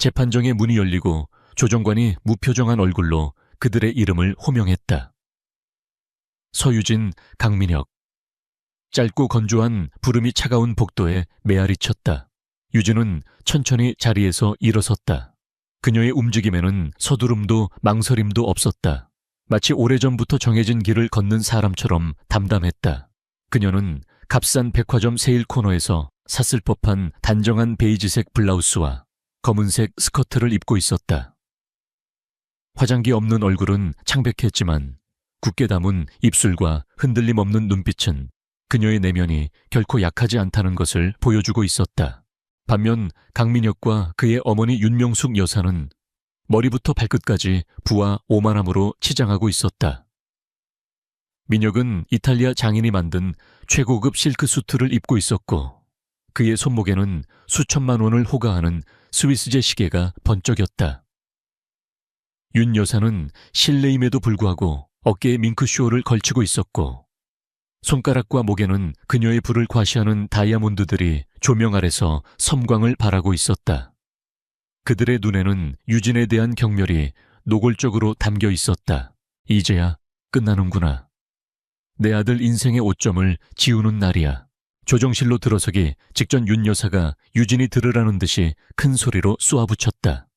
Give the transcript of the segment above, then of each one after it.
재판정의 문이 열리고 조정관이 무표정한 얼굴로 그들의 이름을 호명했다. 서유진, 강민혁. 짧고 건조한 부름이 차가운 복도에 메아리 쳤다. 유진은 천천히 자리에서 일어섰다. 그녀의 움직임에는 서두름도 망설임도 없었다. 마치 오래전부터 정해진 길을 걷는 사람처럼 담담했다. 그녀는 값싼 백화점 세일 코너에서 샀을 법한 단정한 베이지색 블라우스와 검은색 스커트를 입고 있었다. 화장기 없는 얼굴은 창백했지만 굳게 담은 입술과 흔들림 없는 눈빛은 그녀의 내면이 결코 약하지 않다는 것을 보여주고 있었다. 반면 강민혁과 그의 어머니 윤명숙 여사는 머리부터 발끝까지 부와 오만함으로 치장하고 있었다. 민혁은 이탈리아 장인이 만든 최고급 실크 수트를 입고 있었고 그의 손목에는 수천만 원을 호가하는 스위스제 시계가 번쩍였다. 윤 여사는 실내임에도 불구하고 어깨에 밍크쇼를 걸치고 있었고 손가락과 목에는 그녀의 부를 과시하는 다이아몬드들이 조명 아래서 섬광을 발하고 있었다. 그들의 눈에는 유진에 대한 경멸이 노골적으로 담겨 있었다. 이제야 끝나는구나. 내 아들 인생의 오점을 지우는 날이야. 조정실로 들어서기 직전 윤 여사가 유진이 들으라는 듯이 큰 소리로 쏘아붙였다.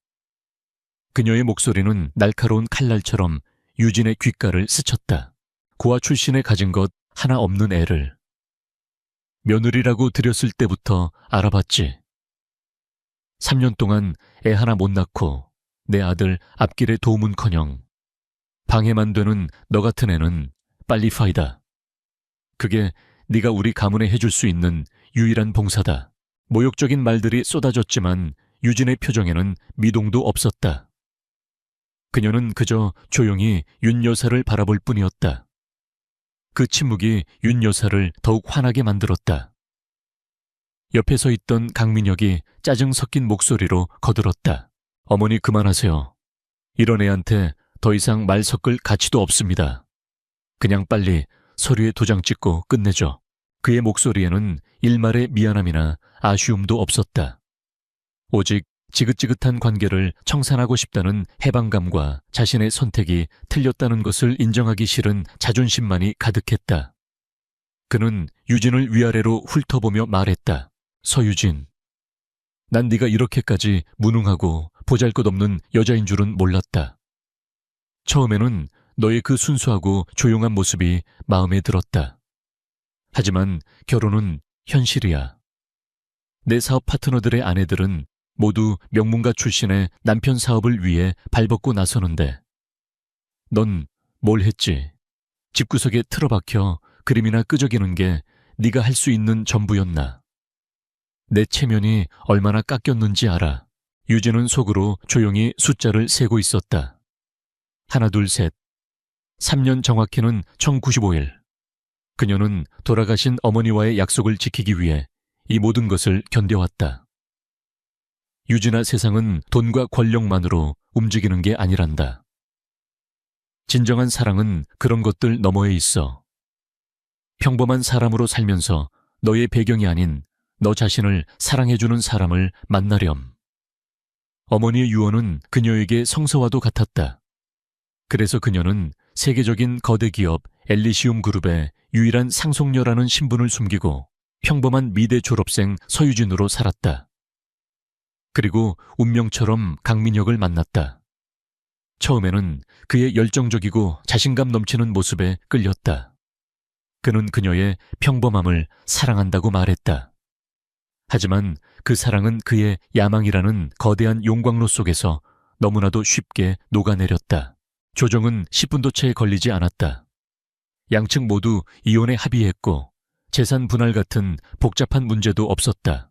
그녀의 목소리는 날카로운 칼날처럼 유진의 귓가를 스쳤다. 고아 출신에 가진 것 하나 없는 애를. 며느리라고 들였을 때부터 알아봤지. 3년 동안 애 하나 못 낳고 내 아들 앞길에 도움은커녕 방해만 되는 너 같은 애는 빨리 파이다. 그게 네가 우리 가문에 해줄 수 있는 유일한 봉사다. 모욕적인 말들이 쏟아졌지만 유진의 표정에는 미동도 없었다. 그녀는 그저 조용히 윤 여사를 바라볼 뿐이었다. 그 침묵이 윤 여사를 더욱 화나게 만들었다. 옆에 서 있던 강민혁이 짜증 섞인 목소리로 거들었다. 어머니 그만하세요. 이런 애한테 더 이상 말 섞을 가치도 없습니다. 그냥 빨리 서류에 도장 찍고 끝내죠. 그의 목소리에는 일말의 미안함이나 아쉬움도 없었다. 오직 지긋지긋한 관계를 청산하고 싶다는 해방감과 자신의 선택이 틀렸다는 것을 인정하기 싫은 자존심만이 가득했다. 그는 유진을 위아래로 훑어보며 말했다. 서유진, 난 네가 이렇게까지 무능하고 보잘것없는 여자인 줄은 몰랐다. 처음에는 너의 그 순수하고 조용한 모습이 마음에 들었다. 하지만 결혼은 현실이야. 내 사업 파트너들의 아내들은 모두 명문가 출신의 남편 사업을 위해 발벗고 나서는데 넌 뭘 했지? 집구석에 틀어박혀 그림이나 끄적이는 게 네가 할 수 있는 전부였나? 내 체면이 얼마나 깎였는지 알아. 유진은 속으로 조용히 숫자를 세고 있었다. 하나, 둘, 셋. 3년 정확히는 1095일. 그녀는 돌아가신 어머니와의 약속을 지키기 위해 이 모든 것을 견뎌왔다. 유진아, 세상은 돈과 권력만으로 움직이는 게 아니란다. 진정한 사랑은 그런 것들 너머에 있어. 평범한 사람으로 살면서 너의 배경이 아닌 너 자신을 사랑해주는 사람을 만나렴. 어머니의 유언은 그녀에게 성서와도 같았다. 그래서 그녀는 세계적인 거대 기업 엘리시움 그룹의 유일한 상속녀라는 신분을 숨기고 평범한 미대 졸업생 서유진으로 살았다. 그리고 운명처럼 강민혁을 만났다. 처음에는 그의 열정적이고 자신감 넘치는 모습에 끌렸다. 그는 그녀의 평범함을 사랑한다고 말했다. 하지만 그 사랑은 그의 야망이라는 거대한 용광로 속에서 너무나도 쉽게 녹아내렸다. 조정은 10분도 채 걸리지 않았다. 양측 모두 이혼에 합의했고 재산 분할 같은 복잡한 문제도 없었다.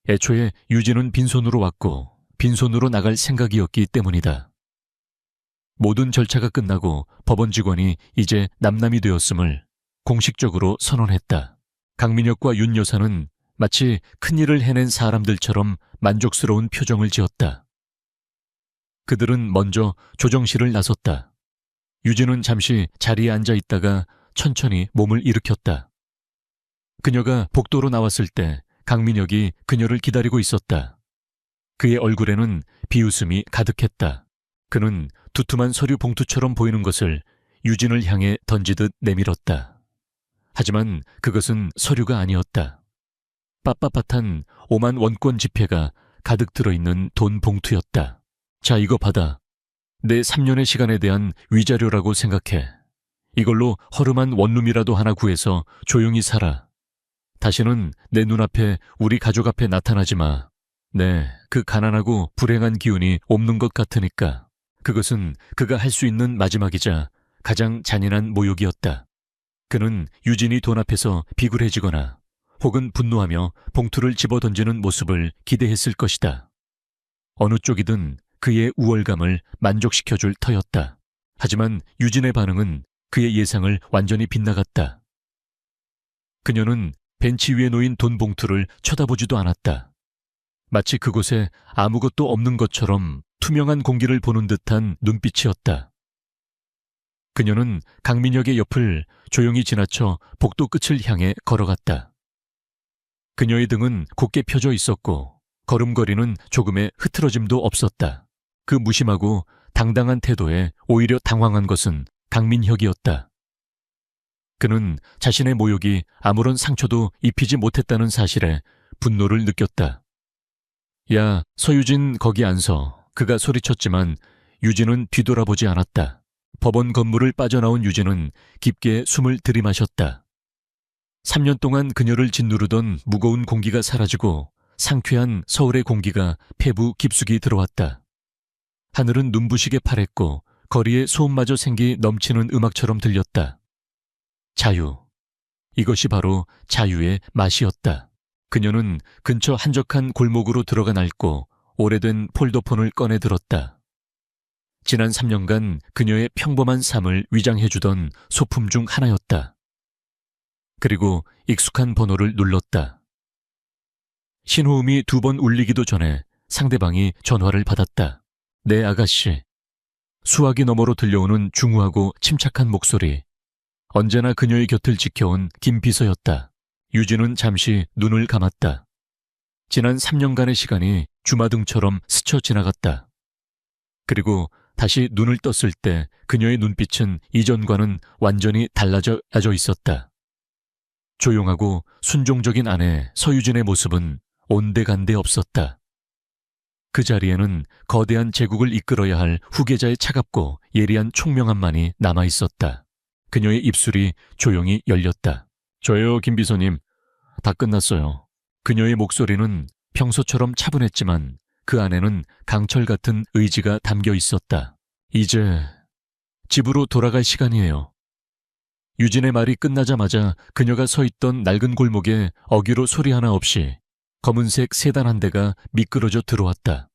애초에 유진은 빈손으로 왔고 빈손으로 나갈 생각이었기 때문이다. 모든 절차가 끝나고 법원 직원이 이제 남남이 되었음을 공식적으로 선언했다. 강민혁과 윤 여사는 마치 큰일을 해낸 사람들처럼 만족스러운 표정을 지었다. 그들은 먼저 조정실을 나섰다. 유진은 잠시 자리에 앉아 있다가 천천히 몸을 일으켰다. 그녀가 복도로 나왔을 때 강민혁이 그녀를 기다리고 있었다. 그의 얼굴에는 비웃음이 가득했다. 그는 두툼한 서류 봉투처럼 보이는 것을 유진을 향해 던지듯 내밀었다. 하지만 그것은 서류가 아니었다. 빳빳한 5만 원권 지폐가 가득 들어있는 돈 봉투였다. 자, 이거 받아. 내 3년의 시간에 대한 위자료라고 생각해. 이걸로 허름한 원룸이라도 하나 구해서 조용히 살아. 다시는 내 눈앞에, 우리 가족 앞에 나타나지 마. 네, 그 가난하고 불행한 기운이 없는 것 같으니까. 그것은 그가 할 수 있는 마지막이자 가장 잔인한 모욕이었다. 그는 유진이 돈 앞에서 비굴해지거나 혹은 분노하며 봉투를 집어던지는 모습을 기대했을 것이다. 어느 쪽이든 그의 우월감을 만족시켜줄 터였다. 하지만 유진의 반응은 그의 예상을 완전히 빗나갔다. 그녀는 벤치 위에 놓인 돈 봉투를 쳐다보지도 않았다. 마치 그곳에 아무것도 없는 것처럼 투명한 공기를 보는 듯한 눈빛이었다. 그녀는 강민혁의 옆을 조용히 지나쳐 복도 끝을 향해 걸어갔다. 그녀의 등은 곧게 펴져 있었고 걸음걸이는 조금의 흐트러짐도 없었다. 그 무심하고 당당한 태도에 오히려 당황한 것은 강민혁이었다. 그는 자신의 모욕이 아무런 상처도 입히지 못했다는 사실에 분노를 느꼈다. 야, 서유진 거기 안 서. 그가 소리쳤지만 유진은 뒤돌아보지 않았다. 법원 건물을 빠져나온 유진은 깊게 숨을 들이마셨다. 3년 동안 그녀를 짓누르던 무거운 공기가 사라지고 상쾌한 서울의 공기가 폐부 깊숙이 들어왔다. 하늘은 눈부시게 파랬고 거리에 소음마저 생기 넘치는 음악처럼 들렸다. 자유. 이것이 바로 자유의 맛이었다. 그녀는 근처 한적한 골목으로 들어가 낡고 오래된 폴더폰을 꺼내 들었다. 지난 3년간 그녀의 평범한 삶을 위장해주던 소품 중 하나였다. 그리고 익숙한 번호를 눌렀다. 신호음이 2번 울리기도 전에 상대방이 전화를 받았다. 네, 아가씨. 수화기 너머로 들려오는 중후하고 침착한 목소리. 언제나 그녀의 곁을 지켜온 김 비서였다. 유진은 잠시 눈을 감았다. 지난 3년간의 시간이 주마등처럼 스쳐 지나갔다. 그리고 다시 눈을 떴을 때 그녀의 눈빛은 이전과는 완전히 달라져 있었다. 조용하고 순종적인 아내 서유진의 모습은 온데간데 없었다. 그 자리에는 거대한 제국을 이끌어야 할 후계자의 차갑고 예리한 총명함만이 남아있었다. 그녀의 입술이 조용히 열렸다. 저요, 김 비서님. 다 끝났어요. 그녀의 목소리는 평소처럼 차분했지만 그 안에는 강철 같은 의지가 담겨 있었다. 이제 집으로 돌아갈 시간이에요. 유진의 말이 끝나자마자 그녀가 서 있던 낡은 골목에 어귀로 소리 하나 없이 검은색 세단 한 대가 미끄러져 들어왔다.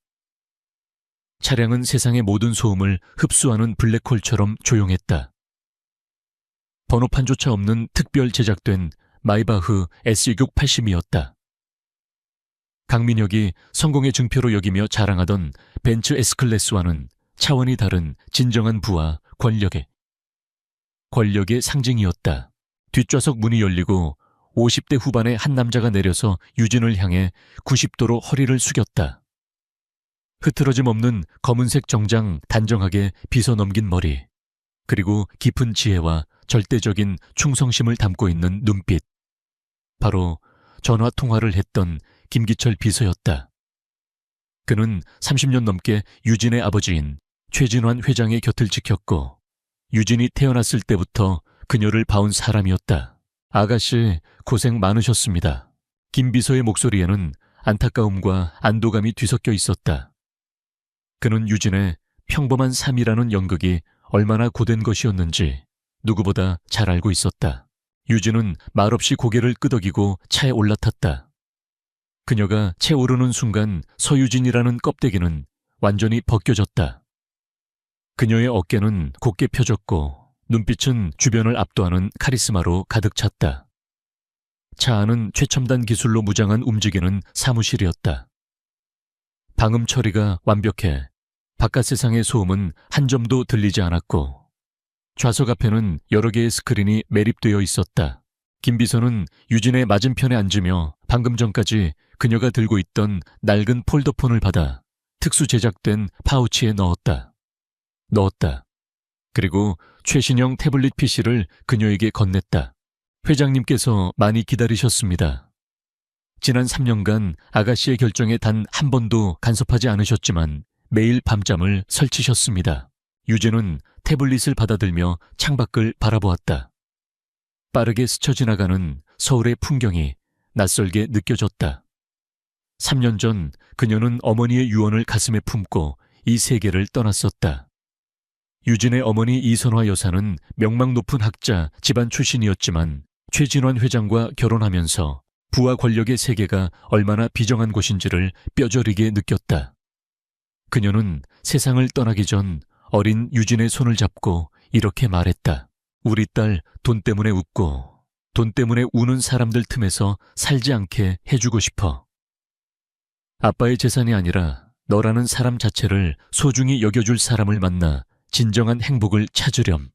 차량은 세상의 모든 소음을 흡수하는 블랙홀처럼 조용했다. 번호판조차 없는 특별 제작된 마이바흐 S680이었다. 강민혁이 성공의 증표로 여기며 자랑하던 벤츠 S클래스와는 차원이 다른 진정한 부와 권력의 상징이었다. 뒷좌석 문이 열리고 50대 후반의 한 남자가 내려서 유진을 향해 90도로 허리를 숙였다. 흐트러짐 없는 검은색 정장 단정하게 빗어 넘긴 머리, 그리고 깊은 지혜와 절대적인 충성심을 담고 있는 눈빛. 바로 전화 통화를 했던 김기철 비서였다. 그는 30년 넘게 유진의 아버지인 최진환 회장의 곁을 지켰고 유진이 태어났을 때부터 그녀를 봐온 사람이었다. 아가씨, 고생 많으셨습니다. 김 비서의 목소리에는 안타까움과 안도감이 뒤섞여 있었다. 그는 유진의 평범한 삶이라는 연극이 얼마나 고된 것이었는지 누구보다 잘 알고 있었다. 유진은 말없이 고개를 끄덕이고 차에 올라탔다. 그녀가 채 오르는 순간 서유진이라는 껍데기는 완전히 벗겨졌다. 그녀의 어깨는 곧게 펴졌고 눈빛은 주변을 압도하는 카리스마로 가득 찼다. 차 안은 최첨단 기술로 무장한 움직이는 사무실이었다. 방음 처리가 완벽해 바깥 세상의 소음은 한 점도 들리지 않았고 좌석 앞에는 여러 개의 스크린이 매립되어 있었다. 김 비서는 유진의 맞은편에 앉으며 방금 전까지 그녀가 들고 있던 낡은 폴더폰을 받아 특수 제작된 파우치에 넣었다. 그리고 최신형 태블릿 PC를 그녀에게 건넸다. 회장님께서 많이 기다리셨습니다. 지난 3년간 아가씨의 결정에 단 한 번도 간섭하지 않으셨지만 매일 밤잠을 설치셨습니다. 유진은 태블릿을 받아들며 창밖을 바라보았다. 빠르게 스쳐 지나가는 서울의 풍경이 낯설게 느껴졌다. 3년 전 그녀는 어머니의 유언을 가슴에 품고 이 세계를 떠났었다. 유진의 어머니 이선화 여사는 명망 높은 학자 집안 출신이었지만 최진환 회장과 결혼하면서 부와 권력의 세계가 얼마나 비정한 곳인지를 뼈저리게 느꼈다. 그녀는 세상을 떠나기 전 어린 유진의 손을 잡고 이렇게 말했다. 우리 딸 돈 때문에 웃고 돈 때문에 우는 사람들 틈에서 살지 않게 해주고 싶어. 아빠의 재산이 아니라 너라는 사람 자체를 소중히 여겨줄 사람을 만나 진정한 행복을 찾으렴.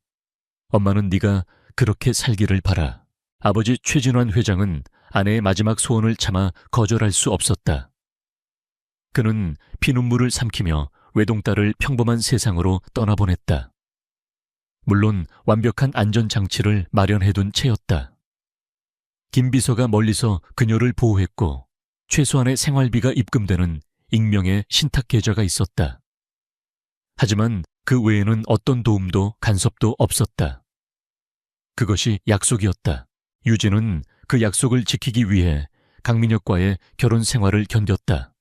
엄마는 네가 그렇게 살기를 바라. 아버지 최진환 회장은 아내의 마지막 소원을 참아 거절할 수 없었다. 그는 피눈물을 삼키며 외동딸을 평범한 세상으로 떠나보냈다. 물론 완벽한 안전장치를 마련해둔 채였다. 김 비서가 멀리서 그녀를 보호했고 최소한의 생활비가 입금되는 익명의 신탁 계좌가 있었다. 하지만 그 외에는 어떤 도움도 간섭도 없었다. 그것이 약속이었다. 유진은 그 약속을 지키기 위해 강민혁과의 결혼 생활을 견뎠다.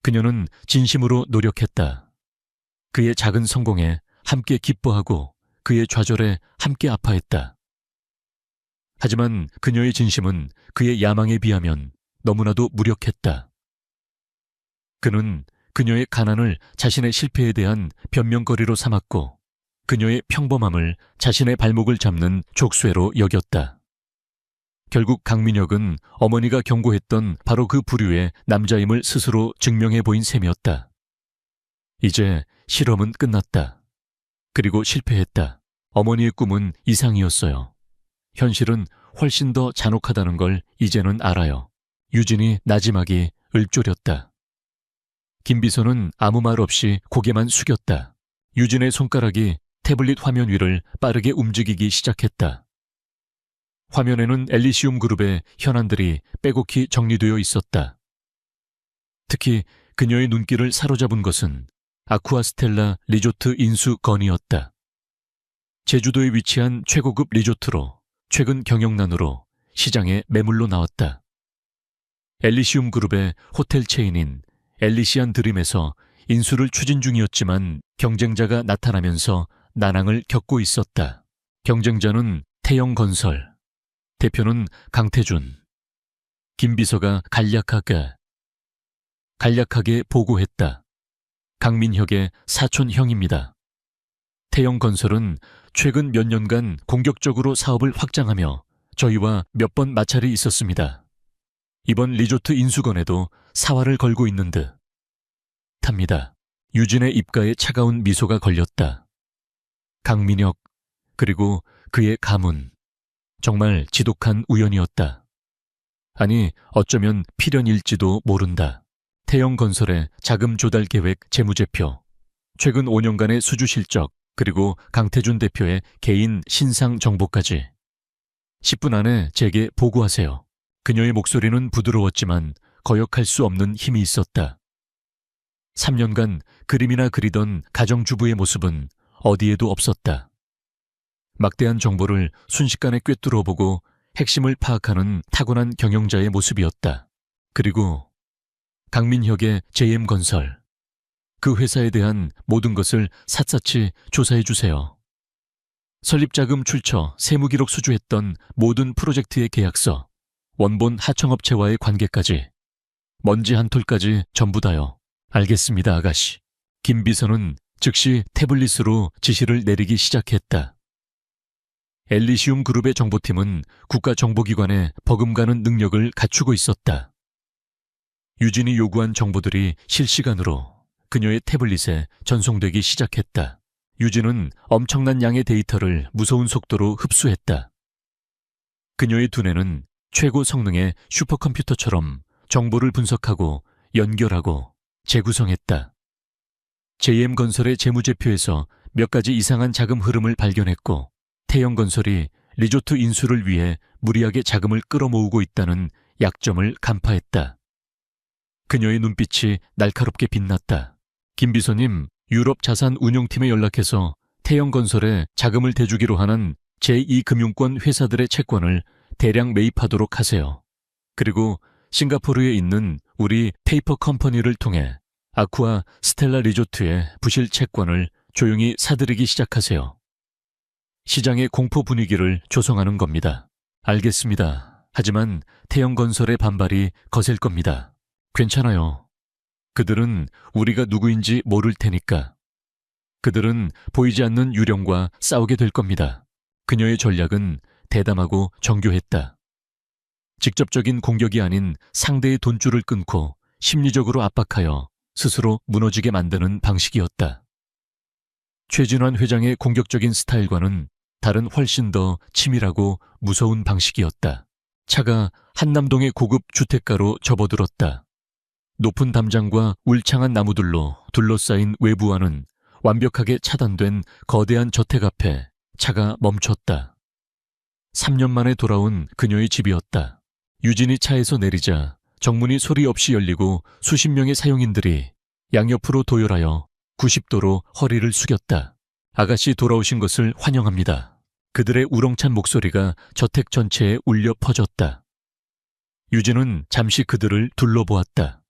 그녀는 진심으로 노력했다. 그의 작은 성공에 함께 기뻐하고 그의 좌절에 함께 아파했다. 하지만 그녀의 진심은 그의 야망에 비하면 너무나도 무력했다. 그는 그녀의 가난을 자신의 실패에 대한 변명거리로 삼았고 그녀의 평범함을 자신의 발목을 잡는 족쇄로 여겼다. 결국 강민혁은 어머니가 경고했던 바로 그 부류의 남자임을 스스로 증명해 보인 셈이었다. 이제 실험은 끝났다. 그리고 실패했다. 어머니의 꿈은 이상이었어요. 현실은 훨씬 더 잔혹하다는 걸 이제는 알아요. 유진이 나지막이 읊조렸다. 김 비서는 아무 말 없이 고개만 숙였다. 유진의 손가락이 태블릿 화면 위를 빠르게 움직이기 시작했다. 화면에는 엘리시움 그룹의 현안들이 빼곡히 정리되어 있었다. 특히 그녀의 눈길을 사로잡은 것은 아쿠아스텔라 리조트 인수 건이었다. 제주도에 위치한 최고급 리조트로 최근 경영난으로 시장에 매물로 나왔다. 엘리시움 그룹의 호텔 체인인 엘리시안 드림에서 인수를 추진 중이었지만 경쟁자가 나타나면서 난항을 겪고 있었다. 경쟁자는 태영건설, 대표는 강태준. 김 비서가 간략하게 보고했다. 강민혁의 사촌 형입니다. 태영건설은 최근 몇 년간 공격적으로 사업을 확장하며 저희와 몇 번 마찰이 있었습니다. 이번 리조트 인수건에도 사활을 걸고 있는 듯합니다. 유진의 입가에 차가운 미소가 걸렸다. 강민혁, 그리고 그의 가문. 정말 지독한 우연이었다. 아니, 어쩌면 필연일지도 모른다. 태영건설의 자금 조달 계획 재무제표, 최근 5년간의 수주 실적, 그리고 강태준 대표의 개인 신상 정보까지. 10분 안에 제게 보고하세요. 그녀의 목소리는 부드러웠지만 거역할 수 없는 힘이 있었다. 3년간 그림이나 그리던 가정주부의 모습은 어디에도 없었다. 막대한 정보를 순식간에 꿰뚫어 보고 핵심을 파악하는 타고난 경영자의 모습이었다. 그리고 강민혁의 JM건설, 그 회사에 대한 모든 것을 샅샅이 조사해 주세요. 설립자금 출처, 세무기록 수주했던 모든 프로젝트의 계약서, 원본 하청업체와의 관계까지, 먼지 한 톨까지 전부 다요. 알겠습니다, 아가씨. 김 비서는 즉시 태블릿으로 지시를 내리기 시작했다. 엘리시움 그룹의 정보팀은 국가정보기관에 버금가는 능력을 갖추고 있었다. 유진이 요구한 정보들이 실시간으로 그녀의 태블릿에 전송되기 시작했다. 유진은 엄청난 양의 데이터를 무서운 속도로 흡수했다. 그녀의 두뇌는 최고 성능의 슈퍼컴퓨터처럼 정보를 분석하고 연결하고 재구성했다. JM건설의 재무제표에서 몇 가지 이상한 자금 흐름을 발견했고, 태영건설이 리조트 인수를 위해 무리하게 자금을 끌어모으고 있다는 약점을 간파했다. 그녀의 눈빛이 날카롭게 빛났다. 김 비서님, 유럽 자산 운용팀에 연락해서 태영건설에 자금을 대주기로 하는 제2금융권 회사들의 채권을 대량 매입하도록 하세요. 그리고 싱가포르에 있는 우리 페이퍼 컴퍼니를 통해 아쿠아 스텔라 리조트의 부실 채권을 조용히 사들이기 시작하세요. 시장의 공포 분위기를 조성하는 겁니다. 알겠습니다. 하지만 태영건설의 반발이 거셀 겁니다. 괜찮아요. 그들은 우리가 누구인지 모를 테니까. 그들은 보이지 않는 유령과 싸우게 될 겁니다. 그녀의 전략은 대담하고 정교했다. 직접적인 공격이 아닌 상대의 돈줄을 끊고 심리적으로 압박하여 스스로 무너지게 만드는 방식이었다. 최진환 회장의 공격적인 스타일과는 다른 훨씬 더 치밀하고 무서운 방식이었다. 차가 한남동의 고급 주택가로 접어들었다. 높은 담장과 울창한 나무들로 둘러싸인 외부와는 완벽하게 차단된 거대한 저택 앞에 차가 멈췄다. 3년 만에 돌아온 그녀의 집이었다. 유진이 차에서 내리자 정문이 소리 없이 열리고 수십 명의 사용인들이 양옆으로 도열하여 90도로 허리를 숙였다. 아가씨 돌아오신 것을 환영합니다. 그들의 우렁찬 목소리가 저택 전체에 울려 퍼졌다. 유진은 잠시 그들을 둘러보았다.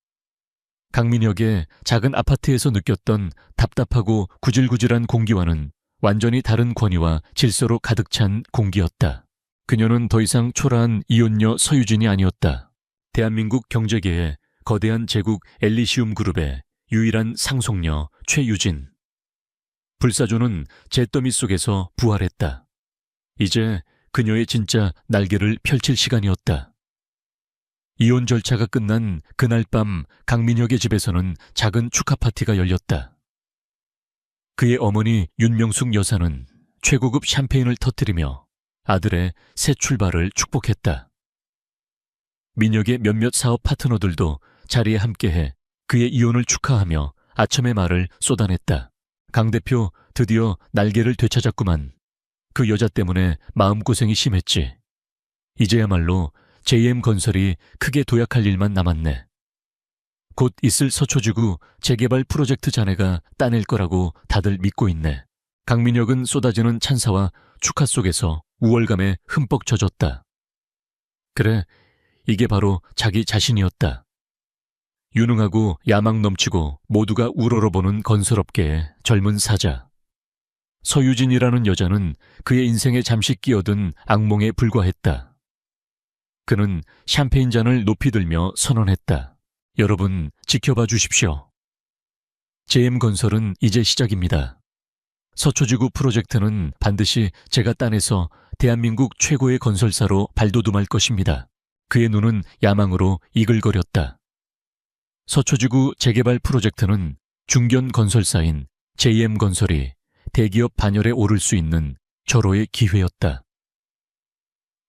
강민혁의 작은 아파트에서 느꼈던 답답하고 구질구질한 공기와는 완전히 다른 권위와 질서로 가득 찬 공기였다. 그녀는 더 이상 초라한 이혼녀 서유진이 아니었다. 대한민국 경제계의 거대한 제국 엘리시움 그룹의 유일한 상속녀 최유진. 불사조는 잿더미 속에서 부활했다. 이제 그녀의 진짜 날개를 펼칠 시간이었다. 이혼 절차가 끝난 그날 밤 강민혁의 집에서는 작은 축하 파티가 열렸다. 그의 어머니 윤명숙 여사는 최고급 샴페인을 터뜨리며 아들의 새 출발을 축복했다. 민혁의 몇몇 사업 파트너들도 자리에 함께해 그의 이혼을 축하하며 아첨의 말을 쏟아냈다. 강 대표 드디어 날개를 되찾았구만. 그 여자 때문에 마음고생이 심했지. 이제야말로 JM건설이 크게 도약할 일만 남았네. 곧 있을 서초지구 재개발 프로젝트 잔해가 따낼 거라고 다들 믿고 있네. 강민혁은 쏟아지는 찬사와 축하 속에서 우월감에 흠뻑 젖었다. 그래, 이게 바로 자기 자신이었다. 유능하고 야망 넘치고 모두가 우러러보는 건설업계의 젊은 사자. 서유진이라는 여자는 그의 인생에 잠시 끼어든 악몽에 불과했다. 그는 샴페인 잔을 높이 들며 선언했다. 여러분, 지켜봐 주십시오. JM건설은 이제 시작입니다. 서초지구 프로젝트는 반드시 제가 따내서 대한민국 최고의 건설사로 발돋움할 것입니다. 그의 눈은 야망으로 이글거렸다. 서초지구 재개발 프로젝트는 중견 건설사인 JM건설이 대기업 반열에 오를 수 있는 절호의 기회였다.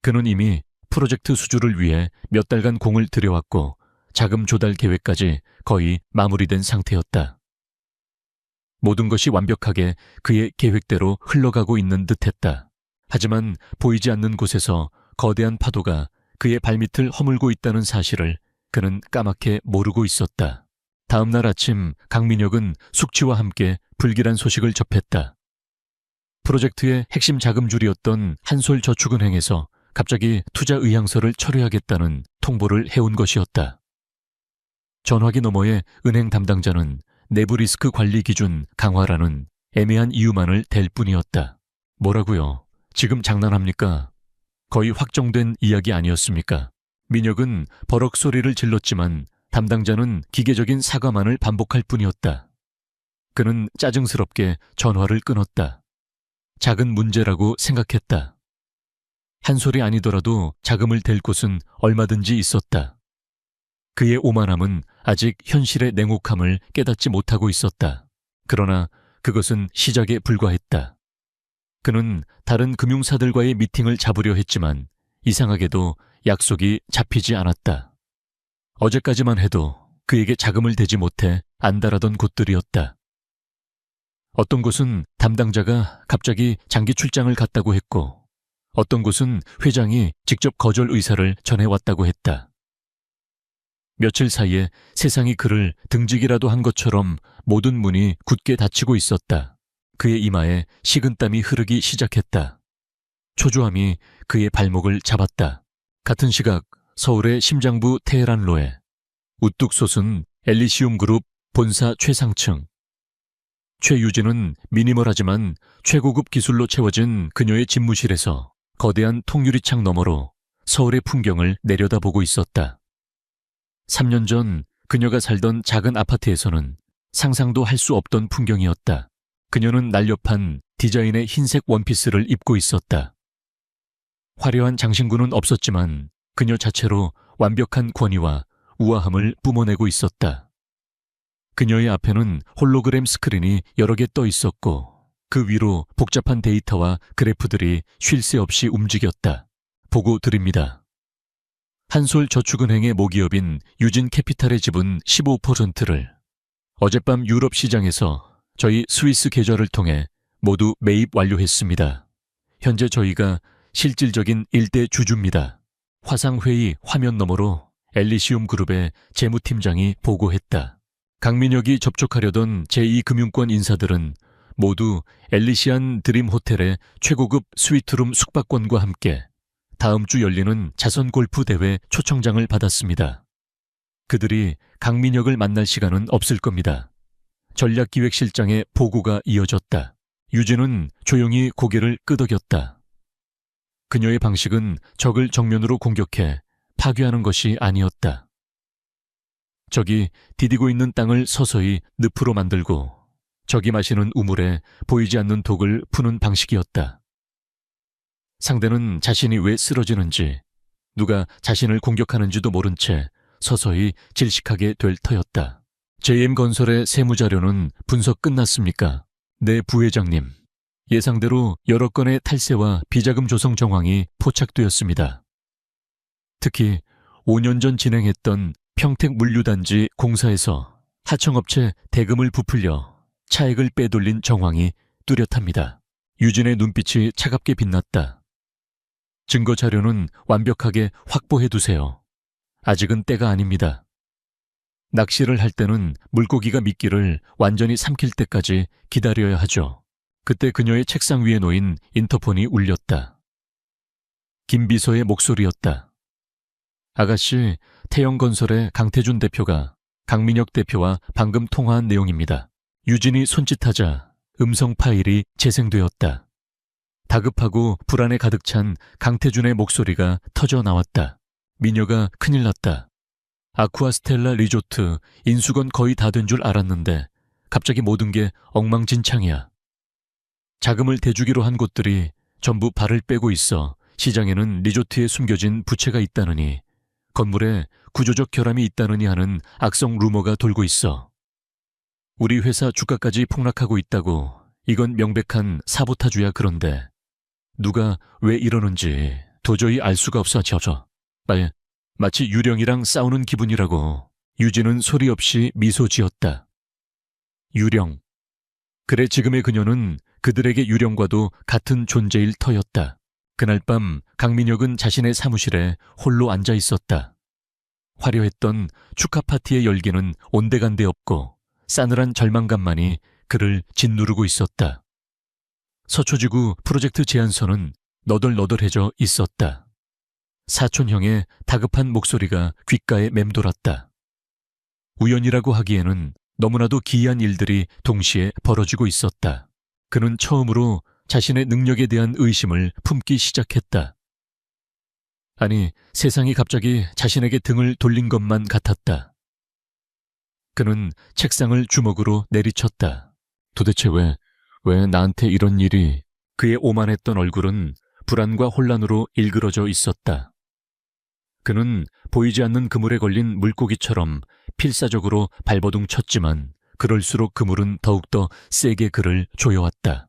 그는 이미 프로젝트 수주를 위해 몇 달간 공을 들여왔고 자금 조달 계획까지 거의 마무리된 상태였다. 모든 것이 완벽하게 그의 계획대로 흘러가고 있는 듯했다. 하지만 보이지 않는 곳에서 거대한 파도가 그의 발밑을 허물고 있다는 사실을 그는 까맣게 모르고 있었다. 다음 날 아침 강민혁은 숙취와 함께 불길한 소식을 접했다. 프로젝트의 핵심 자금줄이었던 한솔저축은행에서 갑자기 투자 의향서를 철회하겠다는 통보를 해온 것이었다. 전화기 너머의 은행 담당자는 내부 리스크 관리 기준 강화라는 애매한 이유만을 댈 뿐이었다. 뭐라고요? 지금 장난합니까? 거의 확정된 이야기 아니었습니까? 민혁은 버럭 소리를 질렀지만 담당자는 기계적인 사과만을 반복할 뿐이었다. 그는 짜증스럽게 전화를 끊었다. 작은 문제라고 생각했다. 한 소리 아니더라도 자금을 댈 곳은 얼마든지 있었다. 그의 오만함은 아직 현실의 냉혹함을 깨닫지 못하고 있었다. 그러나 그것은 시작에 불과했다. 그는 다른 금융사들과의 미팅을 잡으려 했지만 이상하게도 약속이 잡히지 않았다. 어제까지만 해도 그에게 자금을 대지 못해 안달하던 곳들이었다. 어떤 곳은 담당자가 갑자기 장기 출장을 갔다고 했고, 어떤 곳은 회장이 직접 거절 의사를 전해왔다고 했다. 며칠 사이에 세상이 그를 등지기라도 한 것처럼 모든 문이 굳게 닫히고 있었다. 그의 이마에 식은땀이 흐르기 시작했다. 초조함이 그의 발목을 잡았다. 같은 시각 서울의 심장부 테헤란로에 우뚝 솟은 엘리시움 그룹 본사 최상층. 최유진은 미니멀하지만 최고급 기술로 채워진 그녀의 집무실에서 거대한 통유리창 너머로 서울의 풍경을 내려다보고 있었다. 3년 전 그녀가 살던 작은 아파트에서는 상상도 할 수 없던 풍경이었다. 그녀는 날렵한 디자인의 흰색 원피스를 입고 있었다. 화려한 장신구는 없었지만 그녀 자체로 완벽한 권위와 우아함을 뿜어내고 있었다. 그녀의 앞에는 홀로그램 스크린이 여러 개 떠 있었고 그 위로 복잡한 데이터와 그래프들이 쉴 새 없이 움직였다. 보고 드립니다. 한솔저축은행의 모기업인 유진캐피탈의 지분 15%를 어젯밤 유럽 시장에서 저희 스위스 계좌를 통해 모두 매입 완료했습니다. 현재 저희가 실질적인 일대 주주입니다. 화상회의 화면 너머로 엘리시움 그룹의 재무팀장이 보고했다. 강민혁이 접촉하려던 제2금융권 인사들은 모두 엘리시안 드림 호텔의 최고급 스위트룸 숙박권과 함께 다음 주 열리는 자선 골프 대회 초청장을 받았습니다. 그들이 강민혁을 만날 시간은 없을 겁니다. 전략기획실장의 보고가 이어졌다. 유진은 조용히 고개를 끄덕였다. 그녀의 방식은 적을 정면으로 공격해 파괴하는 것이 아니었다. 적이 디디고 있는 땅을 서서히 늪으로 만들고 적이 마시는 우물에 보이지 않는 독을 푸는 방식이었다. 상대는 자신이 왜 쓰러지는지, 누가 자신을 공격하는지도 모른 채 서서히 질식하게 될 터였다. JM건설의 세무자료는 분석 끝났습니까? 네, 부회장님. 예상대로 여러 건의 탈세와 비자금 조성 정황이 포착되었습니다. 특히 5년 전 진행했던 평택물류단지 공사에서 하청업체 대금을 부풀려 차액을 빼돌린 정황이 뚜렷합니다. 유진의 눈빛이 차갑게 빛났다. 증거 자료는 완벽하게 확보해두세요. 아직은 때가 아닙니다. 낚시를 할 때는 물고기가 미끼를 완전히 삼킬 때까지 기다려야 하죠. 그때 그녀의 책상 위에 놓인 인터폰이 울렸다. 김 비서의 목소리였다. 아가씨, 태영건설의 강태준 대표가 강민혁 대표와 방금 통화한 내용입니다. 유진이 손짓하자 음성 파일이 재생되었다. 다급하고 불안에 가득 찬 강태준의 목소리가 터져 나왔다. 민혁아, 큰일 났다. 아쿠아스텔라 리조트 인수건 거의 다 된 줄 알았는데 갑자기 모든 게 엉망진창이야. 자금을 대주기로 한 곳들이 전부 발을 빼고 있어. 시장에는 리조트에 숨겨진 부채가 있다느니, 건물에 구조적 결함이 있다느니 하는 악성 루머가 돌고 있어. 우리 회사 주가까지 폭락하고 있다고. 이건 명백한 사보타주야. 그런데 누가 왜 이러는지 도저히 알 수가 없어. 마치 유령이랑 싸우는 기분이라고. 유진은 소리 없이 미소 지었다. 유령. 그래, 지금의 그녀는 그들에게 유령과도 같은 존재일 터였다. 그날 밤 강민혁은 자신의 사무실에 홀로 앉아 있었다. 화려했던 축하 파티의 열기는 온데간데 없고 싸늘한 절망감만이 그를 짓누르고 있었다. 서초지구 프로젝트 제안서는 너덜너덜해져 있었다. 사촌형의 다급한 목소리가 귓가에 맴돌았다. 우연이라고 하기에는 너무나도 기이한 일들이 동시에 벌어지고 있었다. 그는 처음으로 자신의 능력에 대한 의심을 품기 시작했다. 아니, 세상이 갑자기 자신에게 등을 돌린 것만 같았다. 그는 책상을 주먹으로 내리쳤다. 도대체 왜 나한테 이런 일이... 그의 오만했던 얼굴은 불안과 혼란으로 일그러져 있었다. 그는 보이지 않는 그물에 걸린 물고기처럼 필사적으로 발버둥 쳤지만 그럴수록 그물은 더욱더 세게 그를 조여왔다.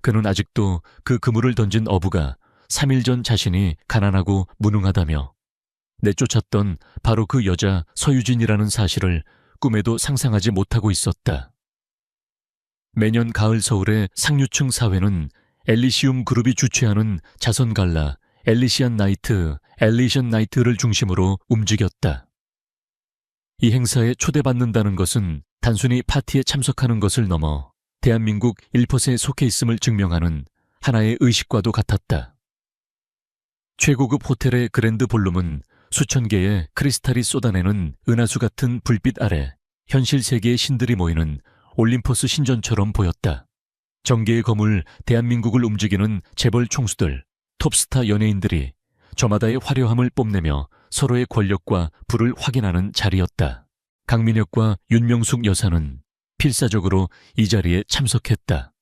그는 아직도 그 그물을 던진 어부가 3일 전 자신이 가난하고 무능하다며 내쫓았던 바로 그 여자 서유진이라는 사실을 꿈에도 상상하지 못하고 있었다. 매년 가을 서울의 상류층 사회는 엘리시움 그룹이 주최하는 자선갈라 엘리시안 나이트를 중심으로 움직였다. 이 행사에 초대받는다는 것은 단순히 파티에 참석하는 것을 넘어 대한민국 1%에 속해 있음을 증명하는 하나의 의식과도 같았다. 최고급 호텔의 그랜드 볼룸은 수천 개의 크리스탈이 쏟아내는 은하수 같은 불빛 아래 현실 세계의 신들이 모이는 올림포스 신전처럼 보였다. 정계의 거물 대한민국을 움직이는 재벌 총수들, 톱스타 연예인들이 저마다의 화려함을 뽐내며 서로의 권력과 부를 확인하는 자리였다. 강민혁과 윤명숙 여사는 필사적으로 이 자리에 참석했다.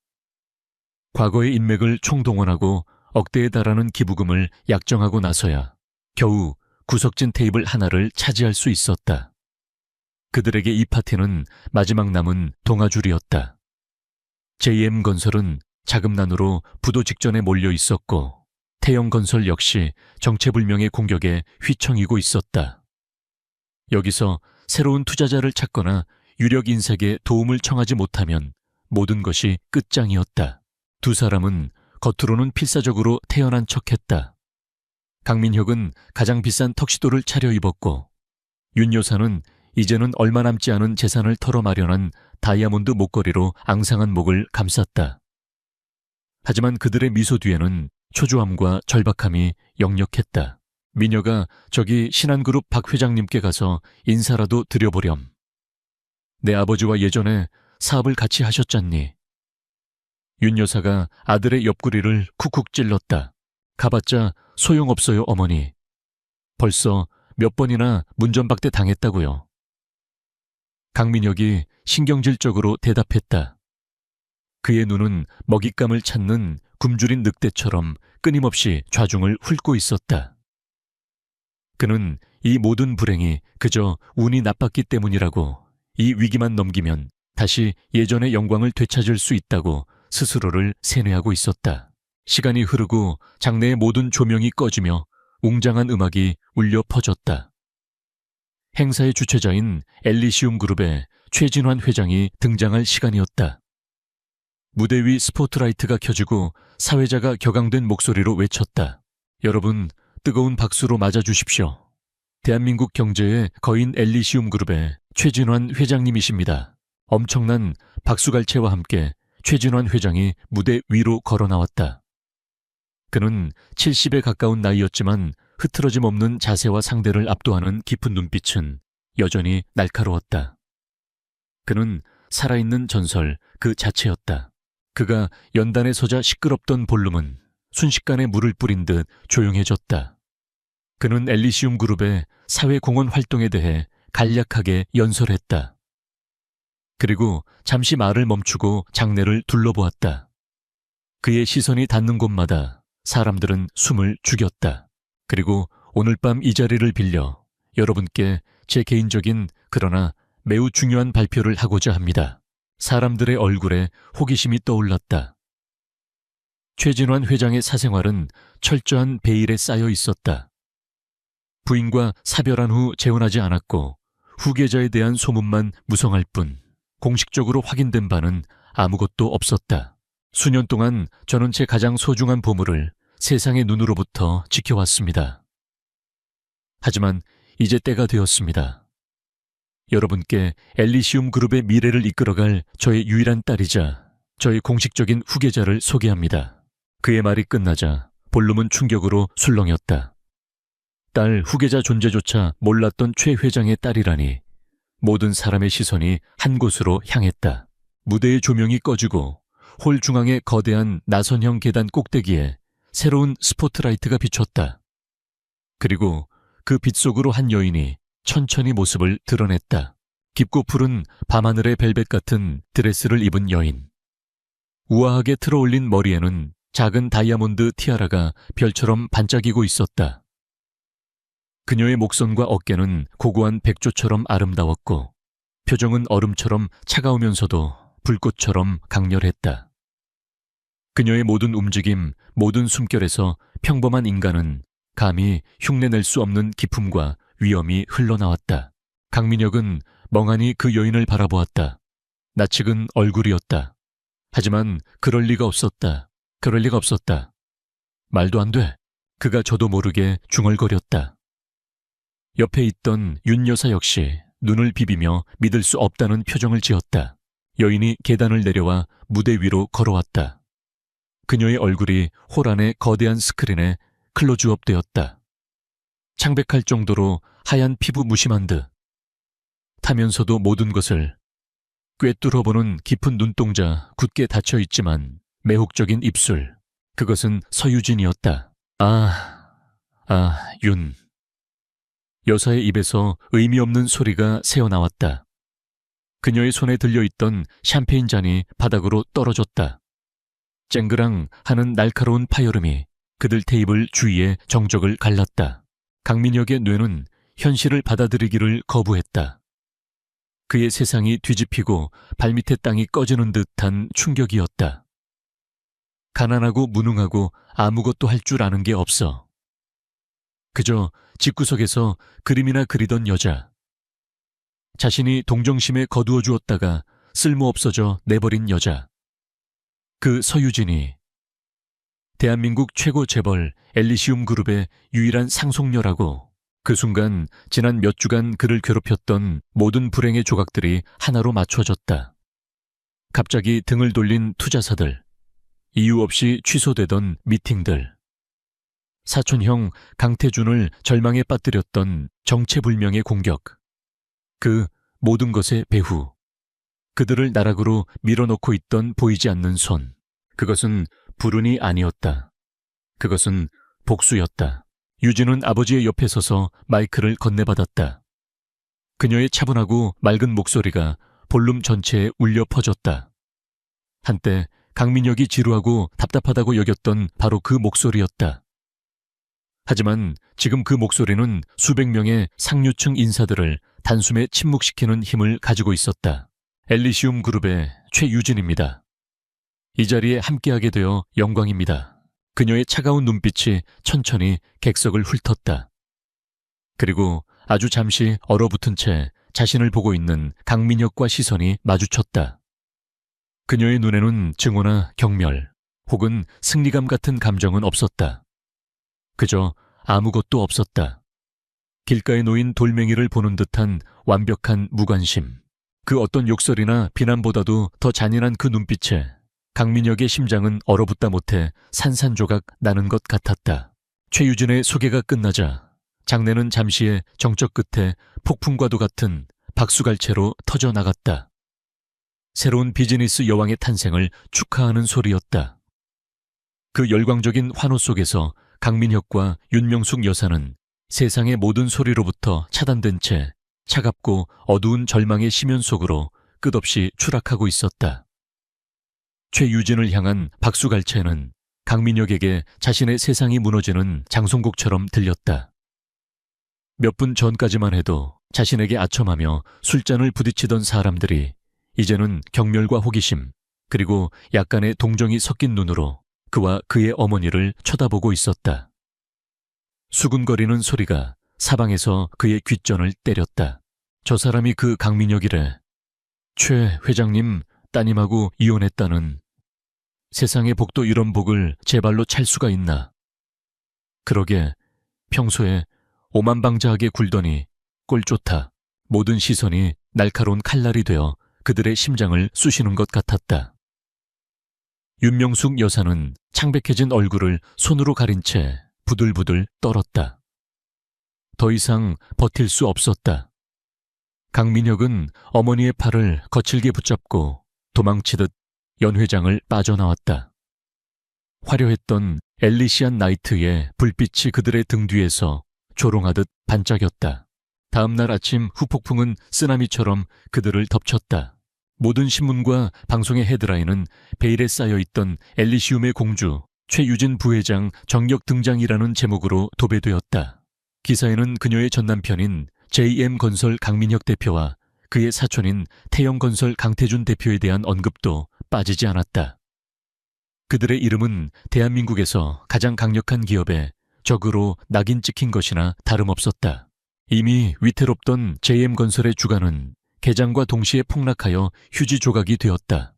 과거의 인맥을 총동원하고 억대에 달하는 기부금을 약정하고 나서야 겨우 구석진 테이블 하나를 차지할 수 있었다. 그들에게 이 파티는 마지막 남은 동아줄이었다. JM건설은 자금난으로 부도 직전에 몰려 있었고 태영건설 역시 정체불명의 공격에 휘청이고 있었다. 여기서 새로운 투자자를 찾거나 유력 인색에 도움을 청하지 못하면 모든 것이 끝장이었다. 두 사람은 겉으로는 필사적으로 태어난 척했다. 강민혁은 가장 비싼 턱시도를 차려입었고 윤 여사는 이제는 얼마 남지 않은 재산을 털어 마련한 다이아몬드 목걸이로 앙상한 목을 감쌌다. 하지만 그들의 미소 뒤에는 초조함과 절박함이 역력했다. 미녀가 저기 신한그룹 박 회장님께 가서 인사라도 드려보렴. 내 아버지와 예전에 사업을 같이 하셨잖니. 윤 여사가 아들의 옆구리를 쿡쿡 찔렀다. 가봤자 소용없어요, 어머니. 벌써 몇 번이나 문전박대 당했다고요. 강민혁이 신경질적으로 대답했다. 그의 눈은 먹잇감을 찾는 굶주린 늑대처럼 끊임없이 좌중을 훑고 있었다. 그는 이 모든 불행이 그저 운이 나빴기 때문이라고, 이 위기만 넘기면 다시 예전의 영광을 되찾을 수 있다고 스스로를 세뇌하고 있었다. 시간이 흐르고 장내의 모든 조명이 꺼지며 웅장한 음악이 울려 퍼졌다. 행사의 주최자인 엘리시움 그룹의 최진환 회장이 등장할 시간이었다. 무대 위 스포트라이트가 켜지고 사회자가 격앙된 목소리로 외쳤다. 여러분, 뜨거운 박수로 맞아주십시오. 대한민국 경제의 거인 엘리시움 그룹의 최진환 회장님이십니다. 엄청난 박수갈채와 함께 최진환 회장이 무대 위로 걸어 나왔다. 그는 70에 가까운 나이였지만 흐트러짐 없는 자세와 상대를 압도하는 깊은 눈빛은 여전히 날카로웠다. 그는 살아있는 전설 그 자체였다. 그가 연단에 서자 시끄럽던 볼룸은 순식간에 물을 뿌린 듯 조용해졌다. 그는 엘리시움 그룹의 사회공헌 활동에 대해 간략하게 연설했다. 그리고 잠시 말을 멈추고 장내를 둘러보았다. 그의 시선이 닿는 곳마다 사람들은 숨을 죽였다. 그리고 오늘 밤 이 자리를 빌려 여러분께 제 개인적인 그러나 매우 중요한 발표를 하고자 합니다. 사람들의 얼굴에 호기심이 떠올랐다. 최진환 회장의 사생활은 철저한 베일에 쌓여 있었다. 부인과 사별한 후 재혼하지 않았고 후계자에 대한 소문만 무성할 뿐 공식적으로 확인된 바는 아무것도 없었다. 수년 동안 저는 제 가장 소중한 보물을 세상의 눈으로부터 지켜왔습니다. 하지만 이제 때가 되었습니다. 여러분께 엘리시움 그룹의 미래를 이끌어갈 저의 유일한 딸이자 저의 공식적인 후계자를 소개합니다. 그의 말이 끝나자 볼룸은 충격으로 술렁였다. 딸 후계자 존재조차 몰랐던 최 회장의 딸이라니 모든 사람의 시선이 한 곳으로 향했다. 무대의 조명이 꺼지고 홀 중앙의 거대한 나선형 계단 꼭대기에 새로운 스포트라이트가 비쳤다. 그리고 그 빛 속으로 한 여인이 천천히 모습을 드러냈다. 깊고 푸른 밤하늘의 벨벳 같은 드레스를 입은 여인. 우아하게 틀어올린 머리에는 작은 다이아몬드 티아라가 별처럼 반짝이고 있었다. 그녀의 목선과 어깨는 고고한 백조처럼 아름다웠고 표정은 얼음처럼 차가우면서도 불꽃처럼 강렬했다. 그녀의 모든 움직임, 모든 숨결에서 평범한 인간은 감히 흉내낼 수 없는 기품과 위엄이 흘러나왔다. 강민혁은 멍하니 그 여인을 바라보았다. 낯익은 얼굴이었다. 하지만 그럴 리가 없었다. 그럴 리가 없었다. 말도 안 돼. 그가 저도 모르게 중얼거렸다. 옆에 있던 윤 여사 역시 눈을 비비며 믿을 수 없다는 표정을 지었다. 여인이 계단을 내려와 무대 위로 걸어왔다. 그녀의 얼굴이 홀 안의 거대한 스크린에 클로즈업 되었다. 창백할 정도로 하얀 피부 무심한 듯 타면서도 모든 것을 꿰뚫어보는 깊은 눈동자 굳게 닫혀있지만 매혹적인 입술, 그것은 서유진이었다. 윤. 여사의 입에서 의미 없는 소리가 새어나왔다. 그녀의 손에 들려있던 샴페인 잔이 바닥으로 떨어졌다. 쨍그랑 하는 날카로운 파열음이 그들 테이블 주위의 정적을 갈랐다. 강민혁의 뇌는 현실을 받아들이기를 거부했다. 그의 세상이 뒤집히고 발밑의 땅이 꺼지는 듯한 충격이었다. 가난하고 무능하고 아무것도 할 줄 아는 게 없어. 그저 집구석에서 그림이나 그리던 여자. 자신이 동정심에 거두어 주었다가 쓸모없어져 내버린 여자. 그 서유진이 대한민국 최고 재벌 엘리시움 그룹의 유일한 상속녀라고. 그 순간 지난 몇 주간 그를 괴롭혔던 모든 불행의 조각들이 하나로 맞춰졌다. 갑자기 등을 돌린 투자사들, 이유 없이 취소되던 미팅들, 사촌형 강태준을 절망에 빠뜨렸던 정체불명의 공격, 그 모든 것의 배후, 그들을 나락으로 밀어넣고 있던 보이지 않는 손, 그것은 불운이 아니었다. 그것은 복수였다. 유진은 아버지의 옆에 서서 마이크를 건네받았다. 그녀의 차분하고 맑은 목소리가 볼룸 전체에 울려 퍼졌다. 한때 강민혁이 지루하고 답답하다고 여겼던 바로 그 목소리였다. 하지만 지금 그 목소리는 수백 명의 상류층 인사들을 단숨에 침묵시키는 힘을 가지고 있었다. 엘리시움 그룹의 최유진입니다. 이 자리에 함께하게 되어 영광입니다. 그녀의 차가운 눈빛이 천천히 객석을 훑었다. 그리고 아주 잠시 얼어붙은 채 자신을 보고 있는 강민혁과 시선이 마주쳤다. 그녀의 눈에는 증오나 경멸 혹은 승리감 같은 감정은 없었다. 그저 아무것도 없었다. 길가에 놓인 돌멩이를 보는 듯한 완벽한 무관심. 그 어떤 욕설이나 비난보다도 더 잔인한 그 눈빛에 강민혁의 심장은 얼어붙다 못해 산산조각 나는 것 같았다. 최유진의 소개가 끝나자 장내는 잠시의 정적 끝에 폭풍과도 같은 박수갈채로 터져나갔다. 새로운 비즈니스 여왕의 탄생을 축하하는 소리였다. 그 열광적인 환호 속에서 강민혁과 윤명숙 여사는 세상의 모든 소리로부터 차단된 채 차갑고 어두운 절망의 심연 속으로 끝없이 추락하고 있었다. 최유진을 향한 박수갈채는 강민혁에게 자신의 세상이 무너지는 장송곡처럼 들렸다. 몇 분 전까지만 해도 자신에게 아첨하며 술잔을 부딪히던 사람들이 이제는 경멸과 호기심 그리고 약간의 동정이 섞인 눈으로 그와 그의 어머니를 쳐다보고 있었다. 수군거리는 소리가 사방에서 그의 귓전을 때렸다. 저 사람이 그 강민혁이래. 최 회장님 따님하고 이혼했다는. 세상의 복도 이런 복을 제 발로 찰 수가 있나. 그러게 평소에 오만방자하게 굴더니 꼴 좋다. 모든 시선이 날카로운 칼날이 되어 그들의 심장을 쑤시는 것 같았다. 윤명숙 여사는 창백해진 얼굴을 손으로 가린 채 부들부들 떨었다. 더 이상 버틸 수 없었다. 강민혁은 어머니의 팔을 거칠게 붙잡고 도망치듯 연회장을 빠져나왔다. 화려했던 엘리시안 나이트의 불빛이 그들의 등 뒤에서 조롱하듯 반짝였다. 다음 날 아침 후폭풍은 쓰나미처럼 그들을 덮쳤다. 모든 신문과 방송의 헤드라인은 베일에 쌓여있던 엘리시움의 공주 최유진 부회장 정력 등장이라는 제목으로 도배되었다. 기사에는 그녀의 전남편인 JM건설 강민혁 대표와 그의 사촌인 태영건설 강태준 대표에 대한 언급도 빠지지 않았다. 그들의 이름은 대한민국에서 가장 강력한 기업의 적으로 낙인 찍힌 것이나 다름없었다. 이미 위태롭던 JM건설의 주가는 개장과 동시에 폭락하여 휴지 조각이 되었다.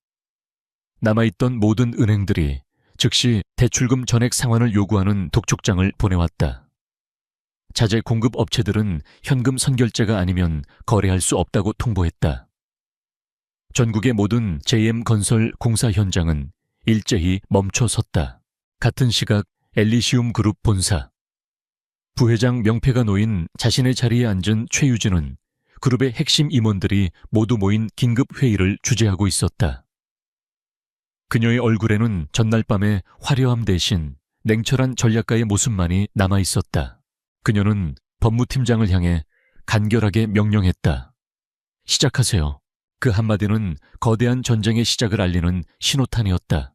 남아있던 모든 은행들이 즉시 대출금 전액 상환을 요구하는 독촉장을 보내왔다. 자재 공급 업체들은 현금 선결제가 아니면 거래할 수 없다고 통보했다. 전국의 모든 JM건설 공사 현장은 일제히 멈춰섰다. 같은 시각 엘리시움 그룹 본사. 부회장 명패가 놓인 자신의 자리에 앉은 최유진은 그룹의 핵심 임원들이 모두 모인 긴급 회의를 주재하고 있었다. 그녀의 얼굴에는 전날 밤의 화려함 대신 냉철한 전략가의 모습만이 남아 있었다. 그녀는 법무팀장을 향해 간결하게 명령했다. 시작하세요. 그 한마디는 거대한 전쟁의 시작을 알리는 신호탄이었다.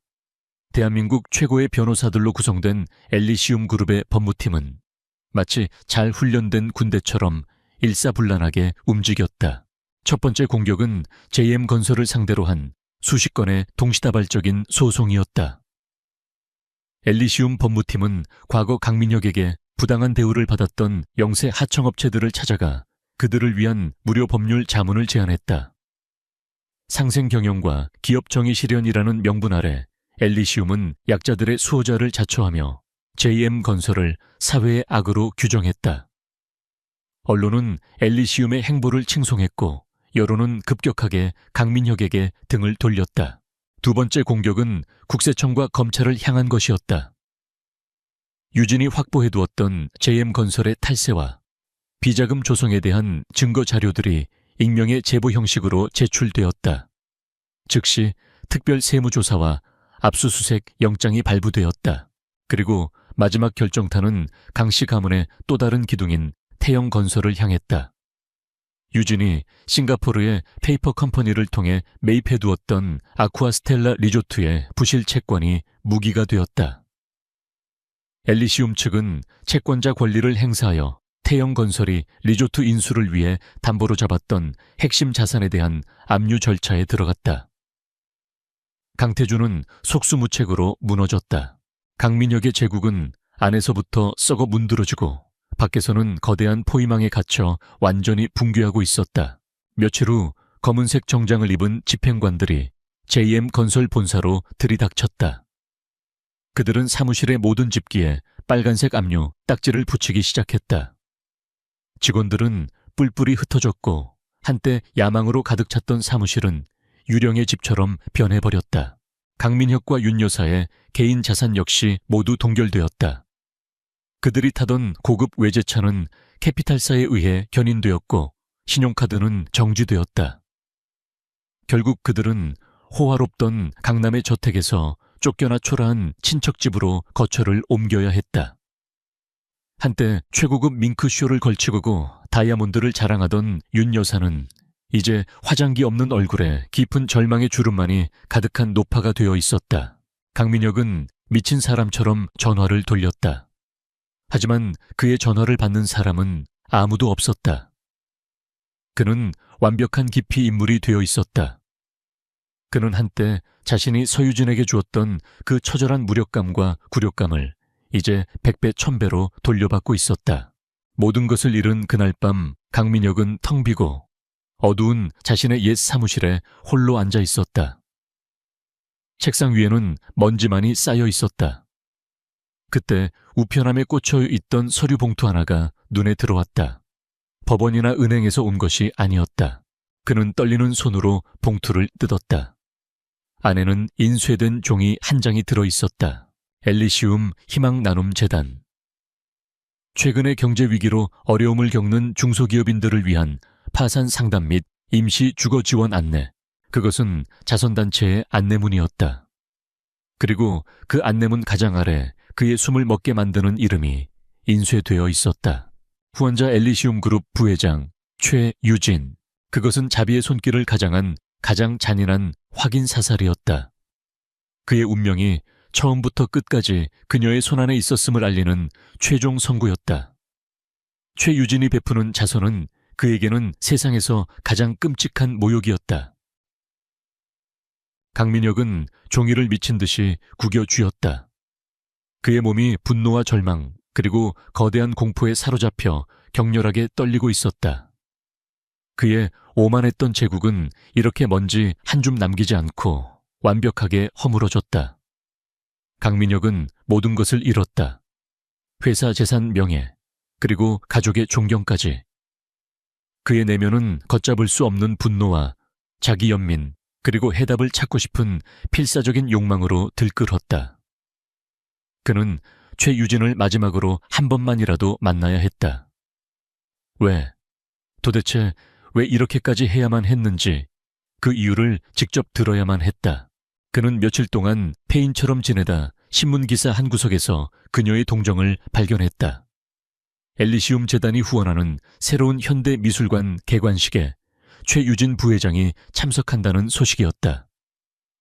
대한민국 최고의 변호사들로 구성된 엘리시움 그룹의 법무팀은 마치 잘 훈련된 군대처럼 일사불란하게 움직였다. 첫 번째 공격은 JM건설을 상대로 한 수십 건의 동시다발적인 소송이었다. 엘리시움 법무팀은 과거 강민혁에게 부당한 대우를 받았던 영세 하청업체들을 찾아가 그들을 위한 무료 법률 자문을 제안했다. 상생 경영과 기업 정의 실현이라는 명분 아래 엘리시움은 약자들의 수호자를 자처하며 JM건설을 사회의 악으로 규정했다. 언론은 엘리시움의 행보를 칭송했고 여론은 급격하게 강민혁에게 등을 돌렸다. 두 번째 공격은 국세청과 검찰을 향한 것이었다. 유진이 확보해두었던 JM건설의 탈세와 비자금 조성에 대한 증거 자료들이 익명의 제보 형식으로 제출되었다. 즉시 특별 세무조사와 압수수색 영장이 발부되었다. 그리고 마지막 결정타는 강씨 가문의 또 다른 기둥인 태영건설을 향했다. 유진이 싱가포르의 페이퍼 컴퍼니를 통해 매입해두었던 아쿠아스텔라 리조트의 부실 채권이 무기가 되었다. 엘리시움 측은 채권자 권리를 행사하여 태영건설이 리조트 인수를 위해 담보로 잡았던 핵심 자산에 대한 압류 절차에 들어갔다. 강태주는 속수무책으로 무너졌다. 강민혁의 제국은 안에서부터 썩어 문드러지고 밖에서는 거대한 포위망에 갇혀 완전히 붕괴하고 있었다. 며칠 후 검은색 정장을 입은 집행관들이 JM건설 본사로 들이닥쳤다. 그들은 사무실의 모든 집기에 빨간색 압류, 딱지를 붙이기 시작했다. 직원들은 뿔뿔이 흩어졌고 한때 야망으로 가득 찼던 사무실은 유령의 집처럼 변해버렸다. 강민혁과 윤 여사의 개인 자산 역시 모두 동결되었다. 그들이 타던 고급 외제차는 캐피탈사에 의해 견인되었고 신용카드는 정지되었다. 결국 그들은 호화롭던 강남의 저택에서 쫓겨나 초라한 친척집으로 거처를 옮겨야 했다. 한때 최고급 밍크쇼를 걸치고 다이아몬드를 자랑하던 윤 여사는 이제 화장기 없는 얼굴에 깊은 절망의 주름만이 가득한 노파가 되어 있었다. 강민혁은 미친 사람처럼 전화를 돌렸다. 하지만 그의 전화를 받는 사람은 아무도 없었다. 그는 완벽한 기피 인물이 되어 있었다. 그는 한때 자신이 서유진에게 주었던 그 처절한 무력감과 굴욕감을 이제 100배 1000배로 돌려받고 있었다. 모든 것을 잃은 그날 밤 강민혁은 텅 비고 어두운 자신의 옛 사무실에 홀로 앉아 있었다. 책상 위에는 먼지만이 쌓여 있었다. 그때 우편함에 꽂혀 있던 서류 봉투 하나가 눈에 들어왔다. 법원이나 은행에서 온 것이 아니었다. 그는 떨리는 손으로 봉투를 뜯었다. 안에는 인쇄된 종이 한 장이 들어 있었다. 엘리시움 희망나눔재단. 최근의 경제 위기로 어려움을 겪는 중소기업인들을 위한 파산 상담 및 임시 주거 지원 안내. 그것은 자선단체의 안내문이었다. 그리고 그 안내문 가장 아래 그의 숨을 먹게 만드는 이름이 인쇄되어 있었다. 후원자 엘리시움 그룹 부회장 최유진. 그것은 자비의 손길을 가장한 가장 잔인한 확인 사살이었다. 그의 운명이 처음부터 끝까지 그녀의 손안에 있었음을 알리는 최종 선고였다. 최유진이 베푸는 자선은 그에게는 세상에서 가장 끔찍한 모욕이었다. 강민혁은 종이를 미친 듯이 구겨 쥐었다. 그의 몸이 분노와 절망 그리고 거대한 공포에 사로잡혀 격렬하게 떨리고 있었다. 그의 오만했던 제국은 이렇게 먼지 한 줌 남기지 않고 완벽하게 허물어졌다. 강민혁은 모든 것을 잃었다. 회사 재산 명예, 그리고 가족의 존경까지. 그의 내면은 걷잡을 수 없는 분노와 자기 연민, 그리고 해답을 찾고 싶은 필사적인 욕망으로 들끓었다. 그는 최유진을 마지막으로 한 번만이라도 만나야 했다. 왜? 도대체 왜 이렇게까지 해야만 했는지 그 이유를 직접 들어야만 했다. 그는 며칠 동안 폐인처럼 지내다 신문기사 한 구석에서 그녀의 동정을 발견했다. 엘리시움 재단이 후원하는 새로운 현대미술관 개관식에 최유진 부회장이 참석한다는 소식이었다.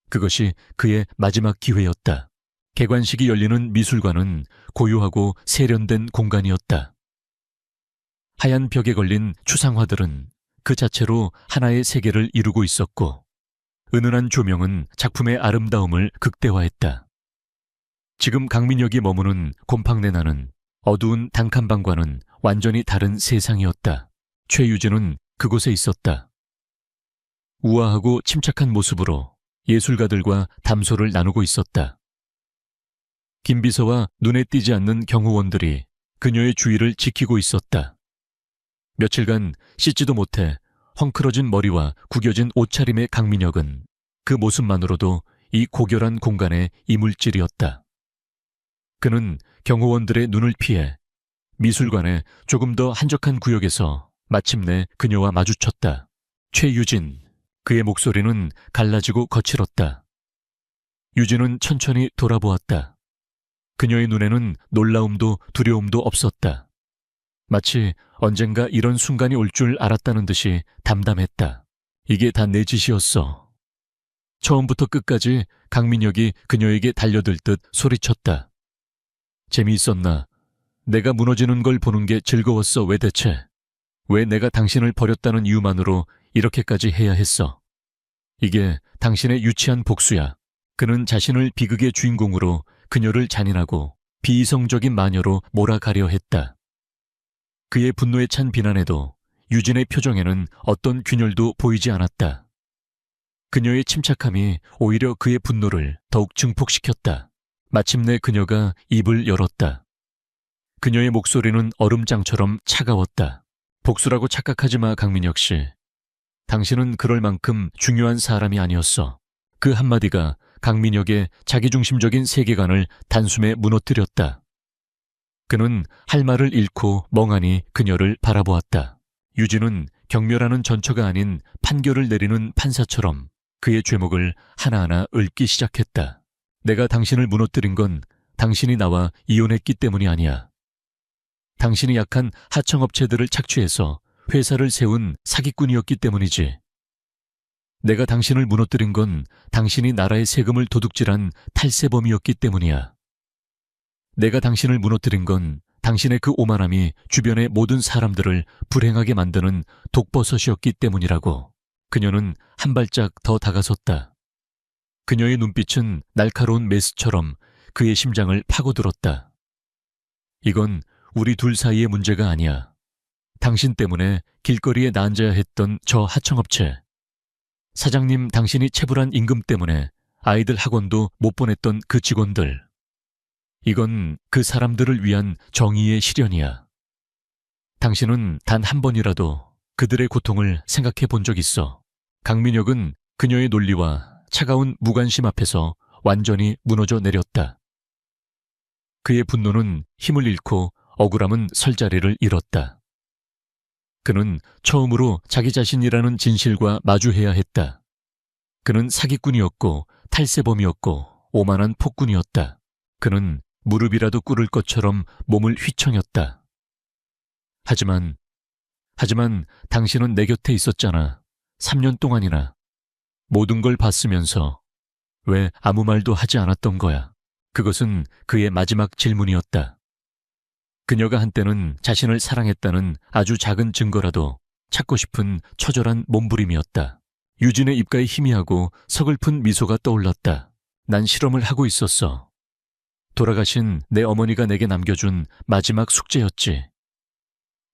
그것이 그의 마지막 기회였다. 개관식이 열리는 미술관은 고요하고 세련된 공간이었다. 하얀 벽에 걸린 추상화들은 그 자체로 하나의 세계를 이루고 있었고, 은은한 조명은 작품의 아름다움을 극대화했다. 지금 강민혁이 머무는 곰팡내 나는 어두운 단칸방과는 완전히 다른 세상이었다. 최유진은 그곳에 있었다. 우아하고 침착한 모습으로 예술가들과 담소를 나누고 있었다. 김비서와 눈에 띄지 않는 경호원들이 그녀의 주위를 지키고 있었다. 며칠간 씻지도 못해 헝클어진 머리와 구겨진 옷차림의 강민혁은 그 모습만으로도 이 고결한 공간의 이물질이었다. 그는 경호원들의 눈을 피해 미술관의 조금 더 한적한 구역에서 마침내 그녀와 마주쳤다. 최유진, 그의 목소리는 갈라지고 거칠었다. 유진은 천천히 돌아보았다. 그녀의 눈에는 놀라움도 두려움도 없었다. 마치 언젠가 이런 순간이 올 줄 알았다는 듯이 담담했다. 이게 다 내 짓이었어. 처음부터 끝까지 강민혁이 그녀에게 달려들 듯 소리쳤다. 재미있었나? 내가 무너지는 걸 보는 게 즐거웠어. 왜 대체? 왜 내가 당신을 버렸다는 이유만으로 이렇게까지 해야 했어? 이게 당신의 유치한 복수야. 그는 자신을 비극의 주인공으로 그녀를 잔인하고 비이성적인 마녀로 몰아가려 했다. 그의 분노에 찬 비난에도 유진의 표정에는 어떤 균열도 보이지 않았다. 그녀의 침착함이 오히려 그의 분노를 더욱 증폭시켰다. 마침내 그녀가 입을 열었다. 그녀의 목소리는 얼음장처럼 차가웠다. 복수라고 착각하지 마, 강민혁 씨. 당신은 그럴 만큼 중요한 사람이 아니었어. 그 한마디가 강민혁의 자기중심적인 세계관을 단숨에 무너뜨렸다. 그는 할 말을 잃고 멍하니 그녀를 바라보았다. 유진은 경멸하는 전처가 아닌 판결을 내리는 판사처럼 그의 죄목을 하나하나 읊기 시작했다. 내가 당신을 무너뜨린 건 당신이 나와 이혼했기 때문이 아니야. 당신이 약한 하청업체들을 착취해서 회사를 세운 사기꾼이었기 때문이지. 내가 당신을 무너뜨린 건 당신이 나라의 세금을 도둑질한 탈세범이었기 때문이야. 내가 당신을 무너뜨린 건 당신의 그 오만함이 주변의 모든 사람들을 불행하게 만드는 독버섯이었기 때문이라고. 그녀는 한 발짝 더 다가섰다. 그녀의 눈빛은 날카로운 메스처럼 그의 심장을 파고들었다. 이건 우리 둘 사이의 문제가 아니야. 당신 때문에 길거리에 나앉아야 했던 저 하청업체. 사장님 당신이 체불한 임금 때문에 아이들 학원도 못 보냈던 그 직원들. 이건 그 사람들을 위한 정의의 실현이야. 당신은 단 한 번이라도 그들의 고통을 생각해 본 적 있어. 강민혁은 그녀의 논리와 차가운 무관심 앞에서 완전히 무너져 내렸다. 그의 분노는 힘을 잃고 억울함은 설 자리를 잃었다. 그는 처음으로 자기 자신이라는 진실과 마주해야 했다. 그는 사기꾼이었고 탈세범이었고 오만한 폭군이었다. 그는 무릎이라도 꿇을 것처럼 몸을 휘청였다. 하지만 당신은 내 곁에 있었잖아. 3년 동안이나. 모든 걸 봤으면서 왜 아무 말도 하지 않았던 거야? 그것은 그의 마지막 질문이었다. 그녀가 한때는 자신을 사랑했다는 아주 작은 증거라도 찾고 싶은 처절한 몸부림이었다. 유진의 입가에 희미하고 서글픈 미소가 떠올랐다. 난 실험을 하고 있었어. 돌아가신 내 어머니가 내게 남겨준 마지막 숙제였지.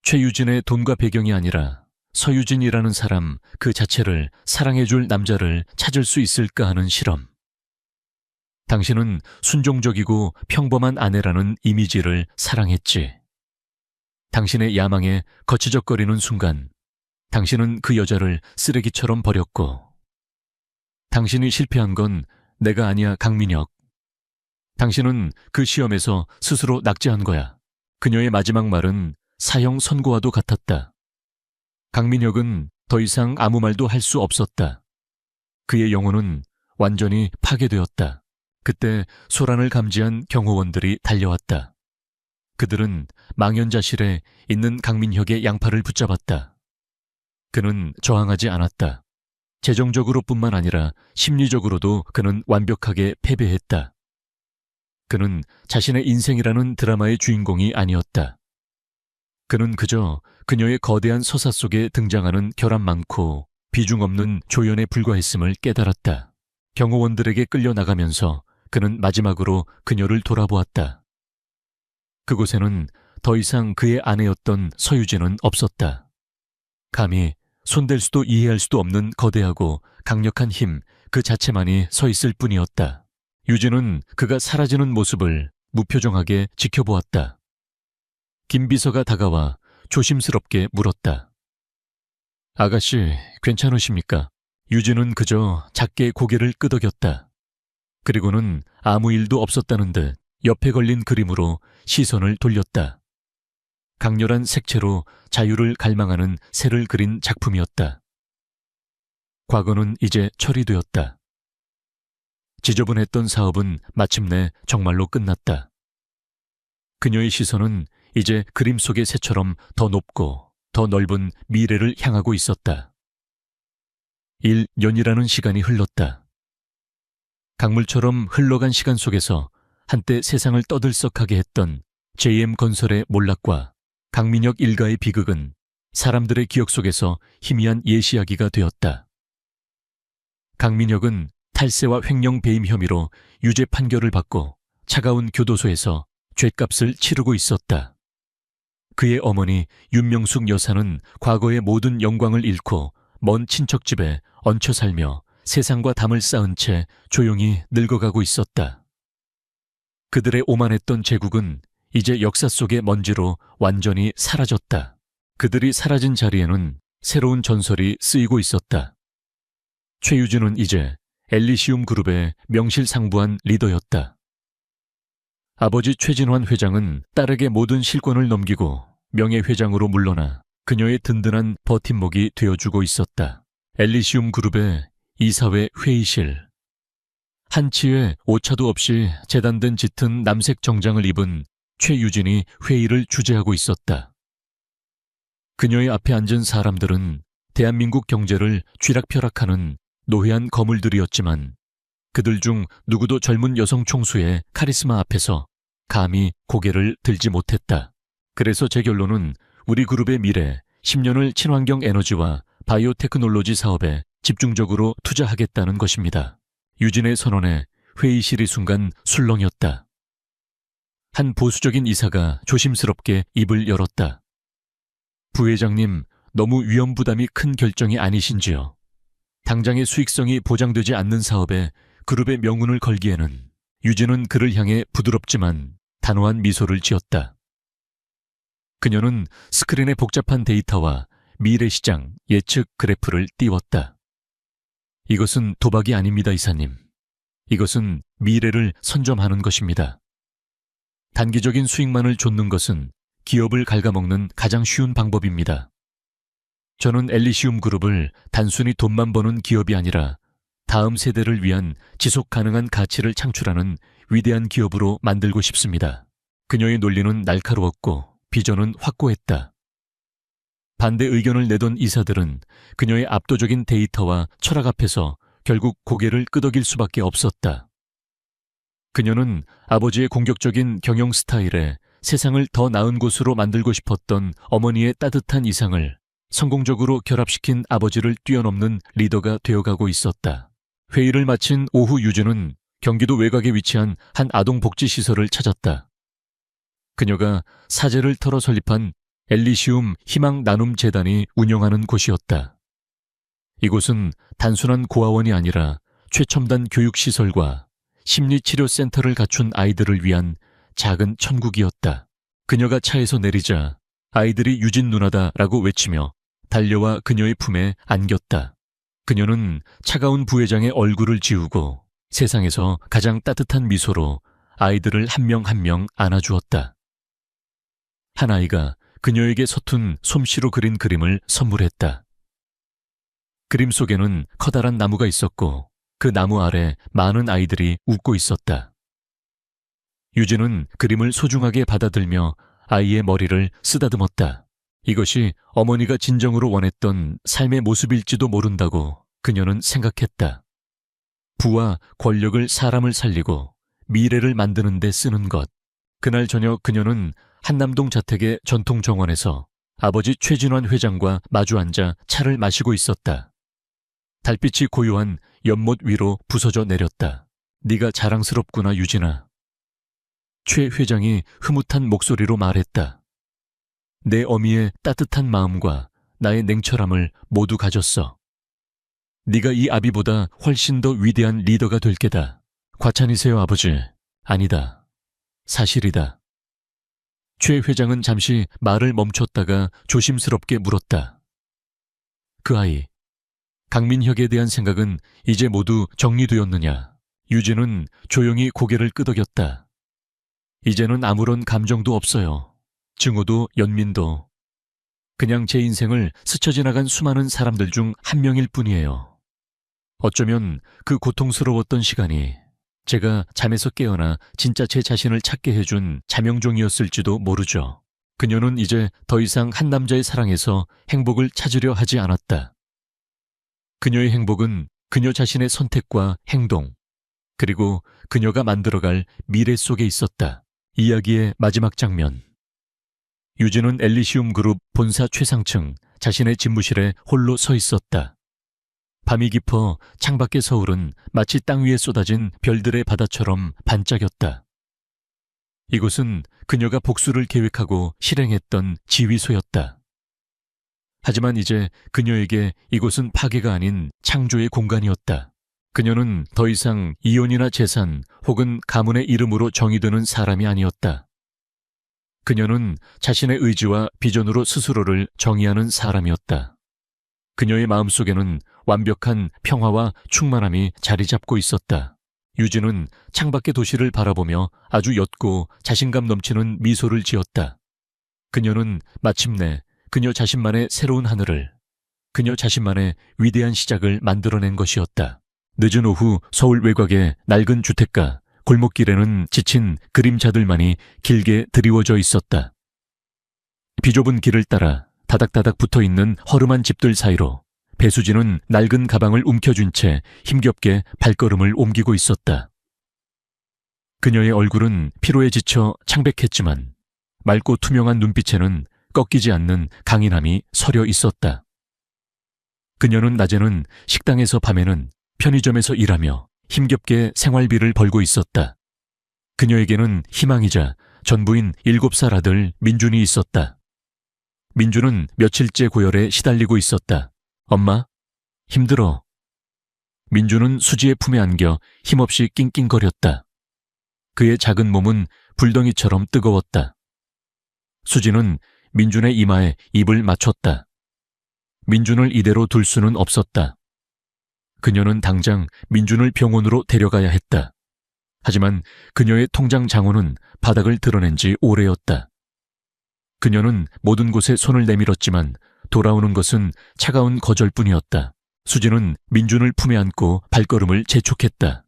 최유진의 돈과 배경이 아니라 서유진이라는 사람 그 자체를 사랑해줄 남자를 찾을 수 있을까 하는 실험. 당신은 순종적이고 평범한 아내라는 이미지를 사랑했지. 당신의 야망에 거치적거리는 순간 당신은 그 여자를 쓰레기처럼 버렸고, 당신이 실패한 건 내가 아니야, 강민혁. 당신은 그 시험에서 스스로 낙제한 거야. 그녀의 마지막 말은 사형 선고와도 같았다. 강민혁은 더 이상 아무 말도 할 수 없었다. 그의 영혼은 완전히 파괴되었다. 그때 소란을 감지한 경호원들이 달려왔다. 그들은 망연자실에 있는 강민혁의 양팔을 붙잡았다. 그는 저항하지 않았다. 재정적으로뿐만 아니라 심리적으로도 그는 완벽하게 패배했다. 그는 자신의 인생이라는 드라마의 주인공이 아니었다. 그는 그저 그녀의 거대한 서사 속에 등장하는 결함 많고 비중 없는 조연에 불과했음을 깨달았다. 경호원들에게 끌려나가면서 그는 마지막으로 그녀를 돌아보았다. 그곳에는 더 이상 그의 아내였던 서유진은 없었다. 감히 손댈 수도 이해할 수도 없는 거대하고 강력한 힘 그 자체만이 서 있을 뿐이었다. 유진은 그가 사라지는 모습을 무표정하게 지켜보았다. 김 비서가 다가와 조심스럽게 물었다. 아가씨, 괜찮으십니까? 유진은 그저 작게 고개를 끄덕였다. 그리고는 아무 일도 없었다는 듯 옆에 걸린 그림으로 시선을 돌렸다. 강렬한 색채로 자유를 갈망하는 새를 그린 작품이었다. 과거는 이제 처리되었다. 지저분했던 사업은 마침내 정말로 끝났다. 그녀의 시선은 이제 그림 속의 새처럼 더 높고 더 넓은 미래를 향하고 있었다. 1년이라는 시간이 흘렀다. 강물처럼 흘러간 시간 속에서 한때 세상을 떠들썩하게 했던 JM건설의 몰락과 강민혁 일가의 비극은 사람들의 기억 속에서 희미한 예시이야기가 되었다. 강민혁은 탈세와 횡령 배임 혐의로 유죄 판결을 받고 차가운 교도소에서 죗값을 치르고 있었다. 그의 어머니 윤명숙 여사는 과거의 모든 영광을 잃고 먼 친척집에 얹혀 살며 세상과 담을 쌓은 채 조용히 늙어가고 있었다. 그들의 오만했던 제국은 이제 역사 속의 먼지로 완전히 사라졌다. 그들이 사라진 자리에는 새로운 전설이 쓰이고 있었다. 최유진은 이제 엘리시움 그룹의 명실상부한 리더였다. 아버지 최진환 회장은 딸에게 모든 실권을 넘기고 명예회장으로 물러나 그녀의 든든한 버팀목이 되어주고 있었다. 엘리시움 그룹의 이사회 회의실. 한치의 오차도 없이 재단된 짙은 남색 정장을 입은 최유진이 회의를 주재하고 있었다. 그녀의 앞에 앉은 사람들은 대한민국 경제를 쥐락펴락하는 노회한 거물들이었지만 그들 중 누구도 젊은 여성 총수의 카리스마 앞에서 감히 고개를 들지 못했다. 그래서 제 결론은 우리 그룹의 미래 10년을 친환경 에너지와 바이오테크놀로지 사업에 집중적으로 투자하겠다는 것입니다. 유진의 선언에 회의실이 순간 술렁였다. 한 보수적인 이사가 조심스럽게 입을 열었다. 부회장님, 너무 위험부담이 큰 결정이 아니신지요? 당장의 수익성이 보장되지 않는 사업에 그룹의 명운을 걸기에는. 유진은 그를 향해 부드럽지만 단호한 미소를 지었다. 그녀는 스크린의 복잡한 데이터와 미래시장 예측 그래프를 띄웠다. 이것은 도박이 아닙니다, 이사님. 이것은 미래를 선점하는 것입니다. 단기적인 수익만을 좇는 것은 기업을 갉아먹는 가장 쉬운 방법입니다. 저는 엘리시움 그룹을 단순히 돈만 버는 기업이 아니라 다음 세대를 위한 지속 가능한 가치를 창출하는 위대한 기업으로 만들고 싶습니다. 그녀의 논리는 날카로웠고 비전은 확고했다. 반대 의견을 내던 이사들은 그녀의 압도적인 데이터와 철학 앞에서 결국 고개를 끄덕일 수밖에 없었다. 그녀는 아버지의 공격적인 경영 스타일에 세상을 더 나은 곳으로 만들고 싶었던 어머니의 따뜻한 이상을 성공적으로 결합시킨 아버지를 뛰어넘는 리더가 되어가고 있었다. 회의를 마친 오후 유진은 경기도 외곽에 위치한 한 아동복지시설을 찾았다. 그녀가 사재를 털어 설립한 엘리시움 희망나눔재단이 운영하는 곳이었다. 이곳은 단순한 고아원이 아니라 최첨단 교육시설과 심리치료센터를 갖춘 아이들을 위한 작은 천국이었다. 그녀가 차에서 내리자 아이들이 유진 누나다라고 외치며 달려와 그녀의 품에 안겼다. 그녀는 차가운 부회장의 얼굴을 지우고 세상에서 가장 따뜻한 미소로 아이들을 한 명 한 명 안아주었다. 한 아이가 그녀에게 서툰 솜씨로 그린 그림을 선물했다. 그림 속에는 커다란 나무가 있었고 그 나무 아래 많은 아이들이 웃고 있었다. 유진은 그림을 소중하게 받아들며 아이의 머리를 쓰다듬었다. 이것이 어머니가 진정으로 원했던 삶의 모습일지도 모른다고 그녀는 생각했다. 부와 권력을 사람을 살리고 미래를 만드는 데 쓰는 것. 그날 저녁 그녀는 한남동 자택의 전통정원에서 아버지 최진환 회장과 마주 앉아 차를 마시고 있었다. 달빛이 고요한 연못 위로 부서져 내렸다. 네가 자랑스럽구나 유진아. 최 회장이 흐뭇한 목소리로 말했다. 내 어미의 따뜻한 마음과 나의 냉철함을 모두 가졌어. 네가 이 아비보다 훨씬 더 위대한 리더가 될 게다. 과찬이세요 아버지. 아니다. 사실이다. 최 회장은 잠시 말을 멈췄다가 조심스럽게 물었다. 그 아이, 강민혁에 대한 생각은 이제 모두 정리되었느냐? 유진은 조용히 고개를 끄덕였다. 이제는 아무런 감정도 없어요. 증오도 연민도. 그냥 제 인생을 스쳐 지나간 수많은 사람들 중 한 명일 뿐이에요. 어쩌면 그 고통스러웠던 시간이 제가 잠에서 깨어나 진짜 제 자신을 찾게 해준 자명종이었을지도 모르죠. 그녀는 이제 더 이상 한 남자의 사랑에서 행복을 찾으려 하지 않았다. 그녀의 행복은 그녀 자신의 선택과 행동, 그리고 그녀가 만들어갈 미래 속에 있었다. 이야기의 마지막 장면. 유진은 엘리시움 그룹 본사 최상층 자신의 집무실에 홀로 서 있었다. 밤이 깊어 창밖의 서울은 마치 땅 위에 쏟아진 별들의 바다처럼 반짝였다. 이곳은 그녀가 복수를 계획하고 실행했던 지휘소였다. 하지만 이제 그녀에게 이곳은 파괴가 아닌 창조의 공간이었다. 그녀는 더 이상 이혼이나 재산 혹은 가문의 이름으로 정의되는 사람이 아니었다. 그녀는 자신의 의지와 비전으로 스스로를 정의하는 사람이었다. 그녀의 마음속에는 완벽한 평화와 충만함이 자리 잡고 있었다. 유진은 창밖의 도시를 바라보며 아주 옅고 자신감 넘치는 미소를 지었다. 그녀는 마침내 그녀 자신만의 새로운 하늘을, 그녀 자신만의 위대한 시작을 만들어낸 것이었다. 늦은 오후 서울 외곽의 낡은 주택가, 골목길에는 지친 그림자들만이 길게 드리워져 있었다. 비좁은 길을 따라 다닥다닥 붙어있는 허름한 집들 사이로 배수진은 낡은 가방을 움켜쥔 채 힘겹게 발걸음을 옮기고 있었다. 그녀의 얼굴은 피로에 지쳐 창백했지만 맑고 투명한 눈빛에는 꺾이지 않는 강인함이 서려 있었다. 그녀는 낮에는 식당에서 밤에는 편의점에서 일하며 힘겹게 생활비를 벌고 있었다. 그녀에게는 희망이자 전부인 7살 아들 민준이 있었다. 민준은 며칠째 고열에 시달리고 있었다. 엄마, 힘들어. 민준은 수지의 품에 안겨 힘없이 낑낑거렸다. 그의 작은 몸은 불덩이처럼 뜨거웠다. 수지는 민준의 이마에 입을 맞췄다. 민준을 이대로 둘 수는 없었다. 그녀는 당장 민준을 병원으로 데려가야 했다. 하지만 그녀의 통장 장부는 바닥을 드러낸 지 오래였다. 그녀는 모든 곳에 손을 내밀었지만 돌아오는 것은 차가운 거절뿐이었다. 수지는 민준을 품에 안고 발걸음을 재촉했다.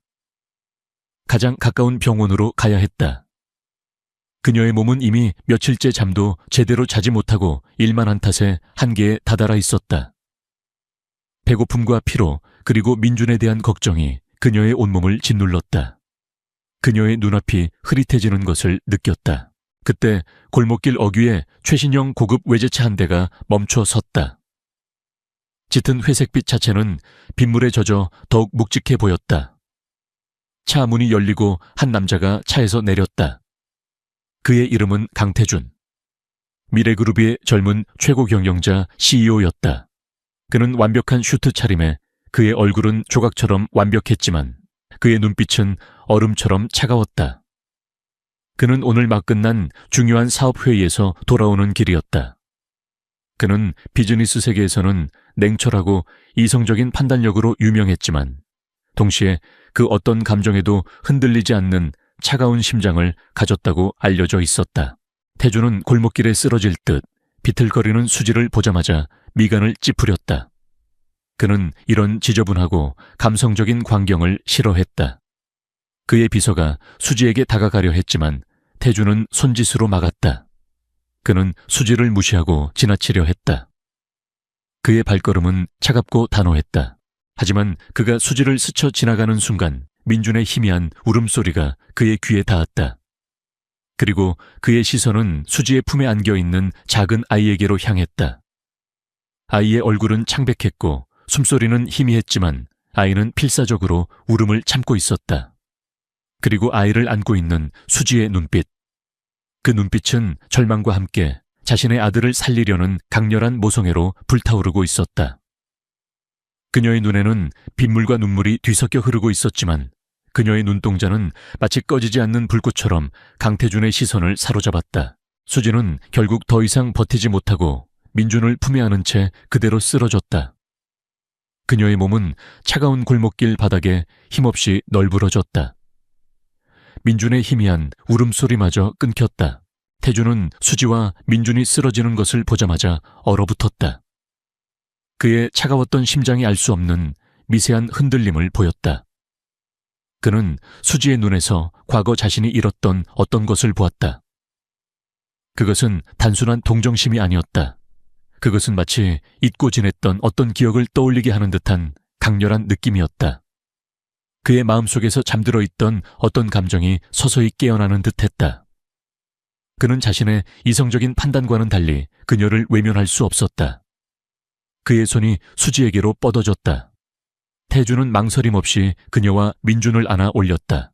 가장 가까운 병원으로 가야 했다. 그녀의 몸은 이미 며칠째 잠도 제대로 자지 못하고 일만 한 탓에 한계에 다다라 있었다. 배고픔과 피로 그리고 민준에 대한 걱정이 그녀의 온몸을 짓눌렀다. 그녀의 눈앞이 흐릿해지는 것을 느꼈다. 그때 골목길 어귀에 최신형 고급 외제차 한 대가 멈춰 섰다. 짙은 회색빛 자체는 빗물에 젖어 더욱 묵직해 보였다. 차 문이 열리고 한 남자가 차에서 내렸다. 그의 이름은 강태준. 미래그룹의 젊은 최고 경영자 CEO였다. 그는 완벽한 슈트 차림에 그의 얼굴은 조각처럼 완벽했지만 그의 눈빛은 얼음처럼 차가웠다. 그는 오늘 막 끝난 중요한 사업회의에서 돌아오는 길이었다. 그는 비즈니스 세계에서는 냉철하고 이성적인 판단력으로 유명했지만 동시에 그 어떤 감정에도 흔들리지 않는 차가운 심장을 가졌다고 알려져 있었다. 태준은 골목길에 쓰러질 듯 비틀거리는 수지를 보자마자 미간을 찌푸렸다. 그는 이런 지저분하고 감성적인 광경을 싫어했다. 그의 비서가 수지에게 다가가려 했지만 태준은 손짓으로 막았다. 그는 수지를 무시하고 지나치려 했다. 그의 발걸음은 차갑고 단호했다. 하지만 그가 수지를 스쳐 지나가는 순간 민준의 희미한 울음소리가 그의 귀에 닿았다. 그리고 그의 시선은 수지의 품에 안겨있는 작은 아이에게로 향했다. 아이의 얼굴은 창백했고 숨소리는 희미했지만 아이는 필사적으로 울음을 참고 있었다. 그리고 아이를 안고 있는 수지의 눈빛. 그 눈빛은 절망과 함께 자신의 아들을 살리려는 강렬한 모성애로 불타오르고 있었다. 그녀의 눈에는 빗물과 눈물이 뒤섞여 흐르고 있었지만 그녀의 눈동자는 마치 꺼지지 않는 불꽃처럼 강태준의 시선을 사로잡았다. 수지는 결국 더 이상 버티지 못하고 민준을 품에 안은 채 그대로 쓰러졌다. 그녀의 몸은 차가운 골목길 바닥에 힘없이 널브러졌다. 민준의 희미한 울음소리마저 끊겼다. 태준은 수지와 민준이 쓰러지는 것을 보자마자 얼어붙었다. 그의 차가웠던 심장이 알 수 없는 미세한 흔들림을 보였다. 그는 수지의 눈에서 과거 자신이 잃었던 어떤 것을 보았다. 그것은 단순한 동정심이 아니었다. 그것은 마치 잊고 지냈던 어떤 기억을 떠올리게 하는 듯한 강렬한 느낌이었다. 그의 마음속에서 잠들어 있던 어떤 감정이 서서히 깨어나는 듯했다. 그는 자신의 이성적인 판단과는 달리 그녀를 외면할 수 없었다. 그의 손이 수지에게로 뻗어졌다. 태준은 망설임 없이 그녀와 민준을 안아 올렸다.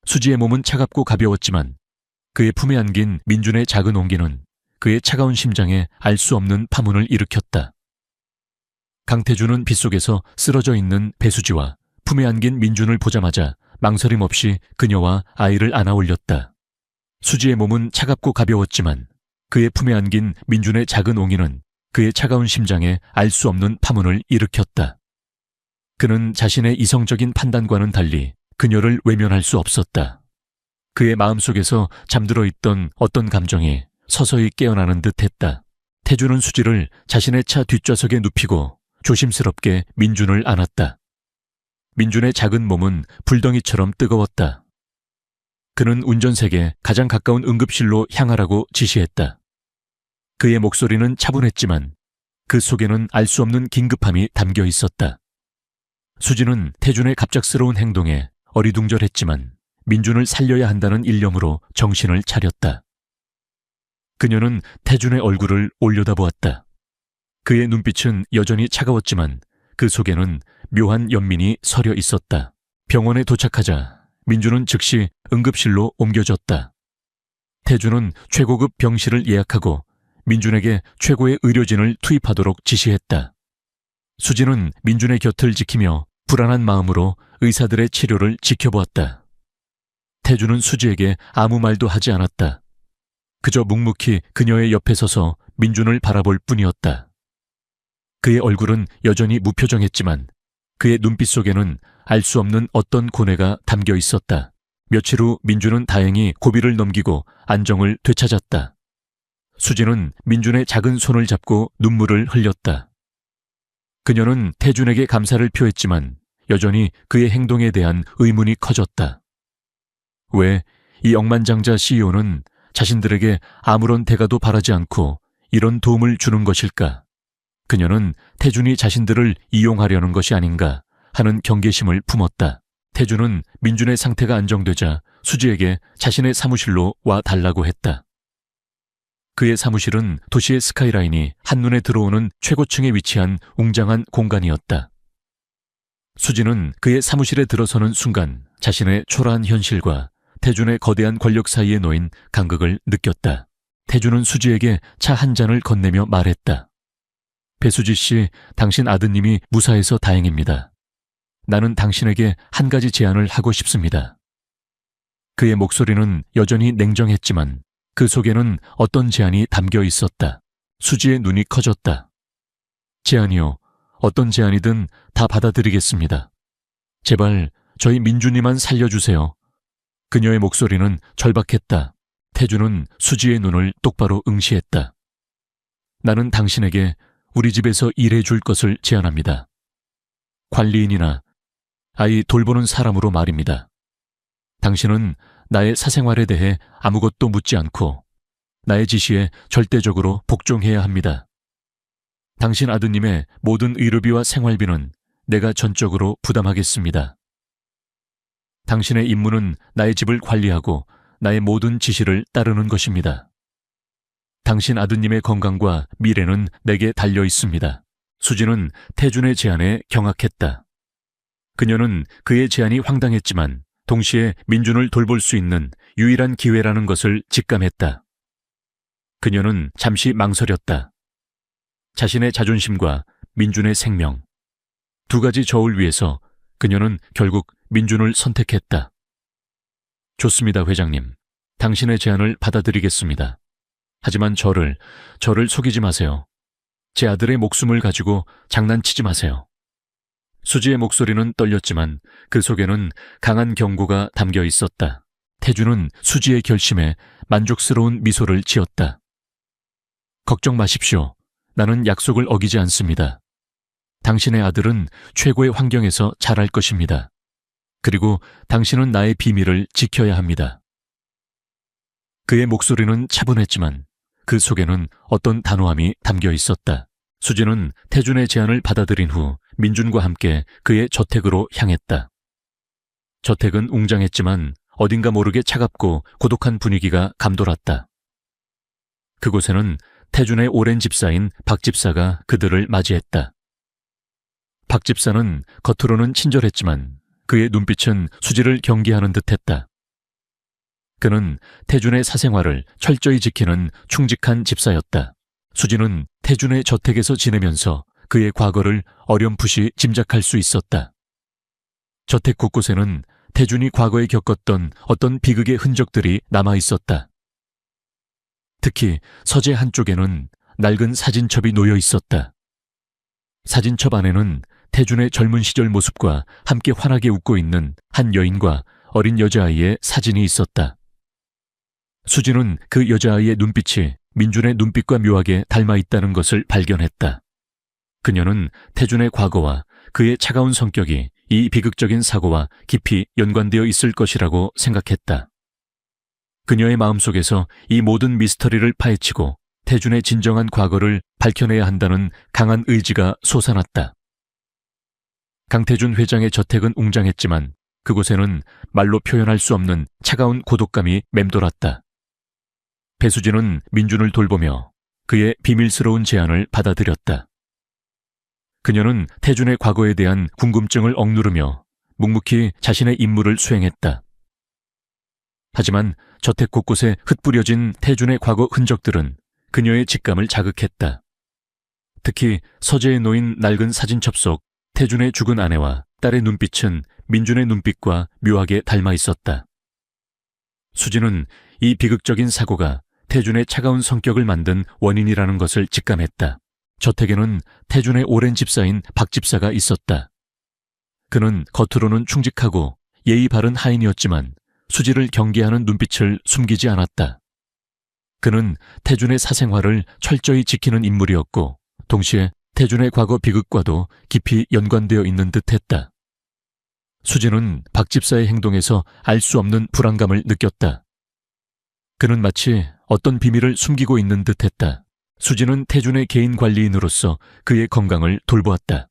수지의 몸은 차갑고 가벼웠지만 그의 품에 안긴 민준의 작은 온기는 그의 차가운 심장에 알 수 없는 파문을 일으켰다. 강태준은 빗속에서 쓰러져 있는 배수지와 품에 안긴 민준을 보자마자 망설임 없이 그녀와 아이를 안아 올렸다. 수지의 몸은 차갑고 가벼웠지만 그의 품에 안긴 민준의 작은 옹이는 그의 차가운 심장에 알 수 없는 파문을 일으켰다. 그는 자신의 이성적인 판단과는 달리 그녀를 외면할 수 없었다. 그의 마음속에서 잠들어 있던 어떤 감정이 서서히 깨어나는 듯했다. 태준은 수지를 자신의 차 뒷좌석에 눕히고 조심스럽게 민준을 안았다. 민준의 작은 몸은 불덩이처럼 뜨거웠다. 그는 운전석에 가장 가까운 응급실로 향하라고 지시했다. 그의 목소리는 차분했지만 그 속에는 알 수 없는 긴급함이 담겨 있었다. 수지는 태준의 갑작스러운 행동에 어리둥절했지만 민준을 살려야 한다는 일념으로 정신을 차렸다. 그녀는 태준의 얼굴을 올려다보았다. 그의 눈빛은 여전히 차가웠지만 그 속에는 묘한 연민이 서려 있었다. 병원에 도착하자 민준은 즉시 응급실로 옮겨졌다. 태준은 최고급 병실을 예약하고 민준에게 최고의 의료진을 투입하도록 지시했다. 수지는 민준의 곁을 지키며 불안한 마음으로 의사들의 치료를 지켜보았다. 태준은 수지에게 아무 말도 하지 않았다. 그저 묵묵히 그녀의 옆에 서서 민준을 바라볼 뿐이었다. 그의 얼굴은 여전히 무표정했지만 그의 눈빛 속에는 알 수 없는 어떤 고뇌가 담겨 있었다. 며칠 후 민준은 다행히 고비를 넘기고 안정을 되찾았다. 수지는 민준의 작은 손을 잡고 눈물을 흘렸다. 그녀는 태준에게 감사를 표했지만 여전히 그의 행동에 대한 의문이 커졌다. 왜 이 억만장자 CEO는 자신들에게 아무런 대가도 바라지 않고 이런 도움을 주는 것일까? 그녀는 태준이 자신들을 이용하려는 것이 아닌가 하는 경계심을 품었다. 태준은 민준의 상태가 안정되자 수지에게 자신의 사무실로 와 달라고 했다. 그의 사무실은 도시의 스카이라인이 한눈에 들어오는 최고층에 위치한 웅장한 공간이었다. 수지는 그의 사무실에 들어서는 순간 자신의 초라한 현실과 태준의 거대한 권력 사이에 놓인 간극을 느꼈다. 태준은 수지에게 차 한 잔을 건네며 말했다. 배수지 씨, 당신 아드님이 무사해서 다행입니다. 나는 당신에게 한 가지 제안을 하고 싶습니다. 그의 목소리는 여전히 냉정했지만 그 속에는 어떤 제안이 담겨 있었다. 수지의 눈이 커졌다. 제안이요. 어떤 제안이든 다 받아들이겠습니다. 제발 저희 민준이만 살려주세요. 그녀의 목소리는 절박했다. 태준은 수지의 눈을 똑바로 응시했다. 나는 당신에게 우리 집에서 일해줄 것을 제안합니다. 관리인이나 아이 돌보는 사람으로 말입니다. 당신은 나의 사생활에 대해 아무것도 묻지 않고 나의 지시에 절대적으로 복종해야 합니다. 당신 아드님의 모든 의료비와 생활비는 내가 전적으로 부담하겠습니다. 당신의 임무는 나의 집을 관리하고 나의 모든 지시를 따르는 것입니다. 당신 아드님의 건강과 미래는 내게 달려 있습니다. 수지는 태준의 제안에 경악했다. 그녀는 그의 제안이 황당했지만 동시에 민준을 돌볼 수 있는 유일한 기회라는 것을 직감했다. 그녀는 잠시 망설였다. 자신의 자존심과 민준의 생명, 두 가지 저울 위에서 그녀는 결국 민준을 선택했다. 좋습니다, 회장님. 당신의 제안을 받아들이겠습니다. 하지만 저를 속이지 마세요. 제 아들의 목숨을 가지고 장난치지 마세요. 수지의 목소리는 떨렸지만 그 속에는 강한 경고가 담겨 있었다. 태준은 수지의 결심에 만족스러운 미소를 지었다. 걱정 마십시오. 나는 약속을 어기지 않습니다. 당신의 아들은 최고의 환경에서 자랄 것입니다. 그리고 당신은 나의 비밀을 지켜야 합니다. 그의 목소리는 차분했지만 그 속에는 어떤 단호함이 담겨 있었다. 수지는 태준의 제안을 받아들인 후 민준과 함께 그의 저택으로 향했다. 저택은 웅장했지만 어딘가 모르게 차갑고 고독한 분위기가 감돌았다. 그곳에는 태준의 오랜 집사인 박 집사가 그들을 맞이했다. 박 집사는 겉으로는 친절했지만 그의 눈빛은 수지를 경계하는 듯했다. 그는 태준의 사생활을 철저히 지키는 충직한 집사였다. 수지는 태준의 저택에서 지내면서 그의 과거를 어렴풋이 짐작할 수 있었다. 저택 곳곳에는 태준이 과거에 겪었던 어떤 비극의 흔적들이 남아 있었다. 특히 서재 한쪽에는 낡은 사진첩이 놓여 있었다. 사진첩 안에는 태준의 젊은 시절 모습과 함께 환하게 웃고 있는 한 여인과 어린 여자아이의 사진이 있었다. 수지는 그 여자아이의 눈빛이 민준의 눈빛과 묘하게 닮아 있다는 것을 발견했다. 그녀는 태준의 과거와 그의 차가운 성격이 이 비극적인 사고와 깊이 연관되어 있을 것이라고 생각했다. 그녀의 마음속에서 이 모든 미스터리를 파헤치고 태준의 진정한 과거를 밝혀내야 한다는 강한 의지가 솟아났다. 강태준 회장의 저택은 웅장했지만 그곳에는 말로 표현할 수 없는 차가운 고독감이 맴돌았다. 배수진은 민준을 돌보며 그의 비밀스러운 제안을 받아들였다. 그녀는 태준의 과거에 대한 궁금증을 억누르며 묵묵히 자신의 임무를 수행했다. 하지만 저택 곳곳에 흩뿌려진 태준의 과거 흔적들은 그녀의 직감을 자극했다. 특히 서재에 놓인 낡은 사진첩 속 태준의 죽은 아내와 딸의 눈빛은 민준의 눈빛과 묘하게 닮아 있었다. 수지는 이 비극적인 사고가 태준의 차가운 성격을 만든 원인이라는 것을 직감했다. 저택에는 태준의 오랜 집사인 박 집사가 있었다. 그는 겉으로는 충직하고 예의 바른 하인이었지만 수지를 경계하는 눈빛을 숨기지 않았다. 그는 태준의 사생활을 철저히 지키는 인물이었고 동시에 태준의 과거 비극과도 깊이 연관되어 있는 듯했다. 수지는 박 집사의 행동에서 알 수 없는 불안감을 느꼈다. 그는 마치 어떤 비밀을 숨기고 있는 듯했다. 수지는 태준의 개인 관리인으로서 그의 건강을 돌보았다.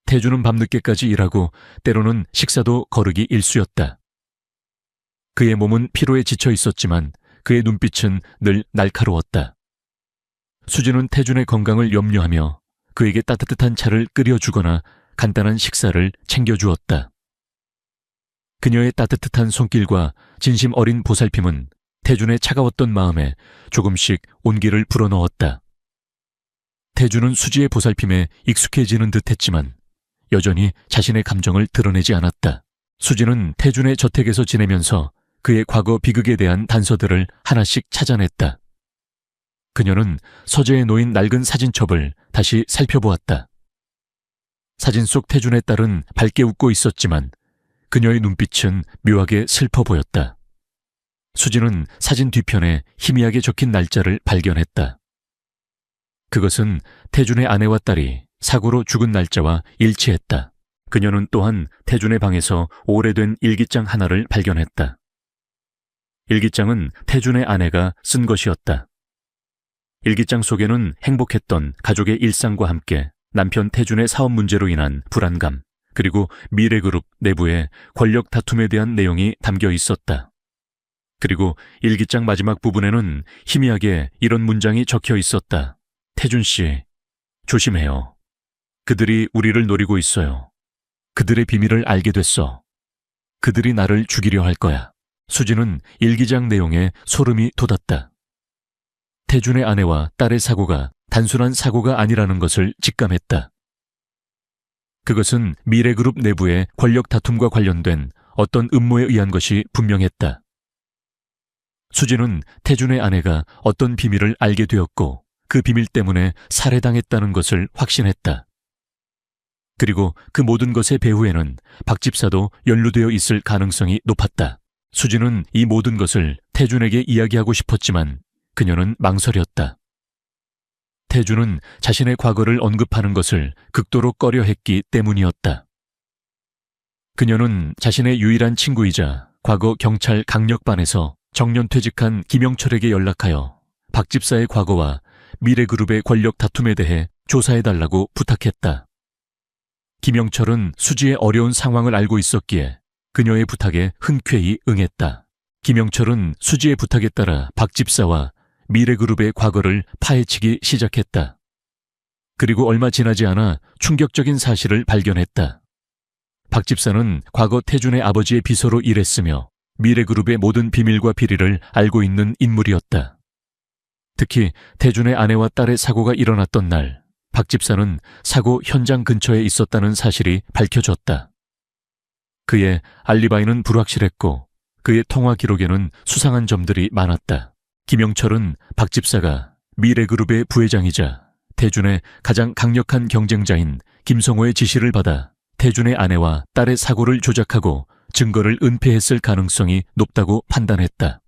태준은 밤늦게까지 일하고 때로는 식사도 거르기 일쑤였다. 그의 몸은 피로에 지쳐 있었지만 그의 눈빛은 늘 날카로웠다. 수진은 태준의 건강을 염려하며 그에게 따뜻한 차를 끓여주거나 간단한 식사를 챙겨주었다. 그녀의 따뜻한 손길과 진심 어린 보살핌은 태준의 차가웠던 마음에 조금씩 온기를 불어넣었다. 태준은 수지의 보살핌에 익숙해지는 듯했지만 여전히 자신의 감정을 드러내지 않았다. 수지는 태준의 저택에서 지내면서 그의 과거 비극에 대한 단서들을 하나씩 찾아냈다. 그녀는 서재에 놓인 낡은 사진첩을 다시 살펴보았다. 사진 속 태준의 딸은 밝게 웃고 있었지만 그녀의 눈빛은 묘하게 슬퍼 보였다. 수지는 사진 뒤편에 희미하게 적힌 날짜를 발견했다. 그것은 태준의 아내와 딸이 사고로 죽은 날짜와 일치했다. 그녀는 또한 태준의 방에서 오래된 일기장 하나를 발견했다. 일기장은 태준의 아내가 쓴 것이었다. 일기장 속에는 행복했던 가족의 일상과 함께 남편 태준의 사업 문제로 인한 불안감, 그리고 미래그룹 내부의 권력 다툼에 대한 내용이 담겨 있었다. 그리고 일기장 마지막 부분에는 희미하게 이런 문장이 적혀 있었다. 태준 씨, 조심해요. 그들이 우리를 노리고 있어요. 그들의 비밀을 알게 됐어. 그들이 나를 죽이려 할 거야. 수지는 일기장 내용에 소름이 돋았다. 태준의 아내와 딸의 사고가 단순한 사고가 아니라는 것을 직감했다. 그것은 미래그룹 내부의 권력 다툼과 관련된 어떤 음모에 의한 것이 분명했다. 수지는 태준의 아내가 어떤 비밀을 알게 되었고 그 비밀 때문에 살해당했다는 것을 확신했다. 그리고 그 모든 것의 배후에는 박 집사도 연루되어 있을 가능성이 높았다. 수지는 이 모든 것을 태준에게 이야기하고 싶었지만 그녀는 망설였다. 태준은 자신의 과거를 언급하는 것을 극도로 꺼려했기 때문이었다. 그녀는 자신의 유일한 친구이자 과거 경찰 강력반에서 정년퇴직한 김영철에게 연락하여 박 집사의 과거와 미래그룹의 권력 다툼에 대해 조사해달라고 부탁했다. 김영철은 수지의 어려운 상황을 알고 있었기에 그녀의 부탁에 흔쾌히 응했다. 김영철은 수지의 부탁에 따라 박 집사와 미래그룹의 과거를 파헤치기 시작했다. 그리고 얼마 지나지 않아 충격적인 사실을 발견했다. 박 집사는 과거 태준의 아버지의 비서로 일했으며 미래그룹의 모든 비밀과 비리를 알고 있는 인물이었다. 특히 태준의 아내와 딸의 사고가 일어났던 날, 박 집사는 사고 현장 근처에 있었다는 사실이 밝혀졌다. 그의 알리바이는 불확실했고 그의 통화 기록에는 수상한 점들이 많았다. 김영철은 박 집사가 미래그룹의 부회장이자 태준의 가장 강력한 경쟁자인 김성호의 지시를 받아 태준의 아내와 딸의 사고를 조작하고 증거를 은폐했을 가능성이 높다고 판단했다.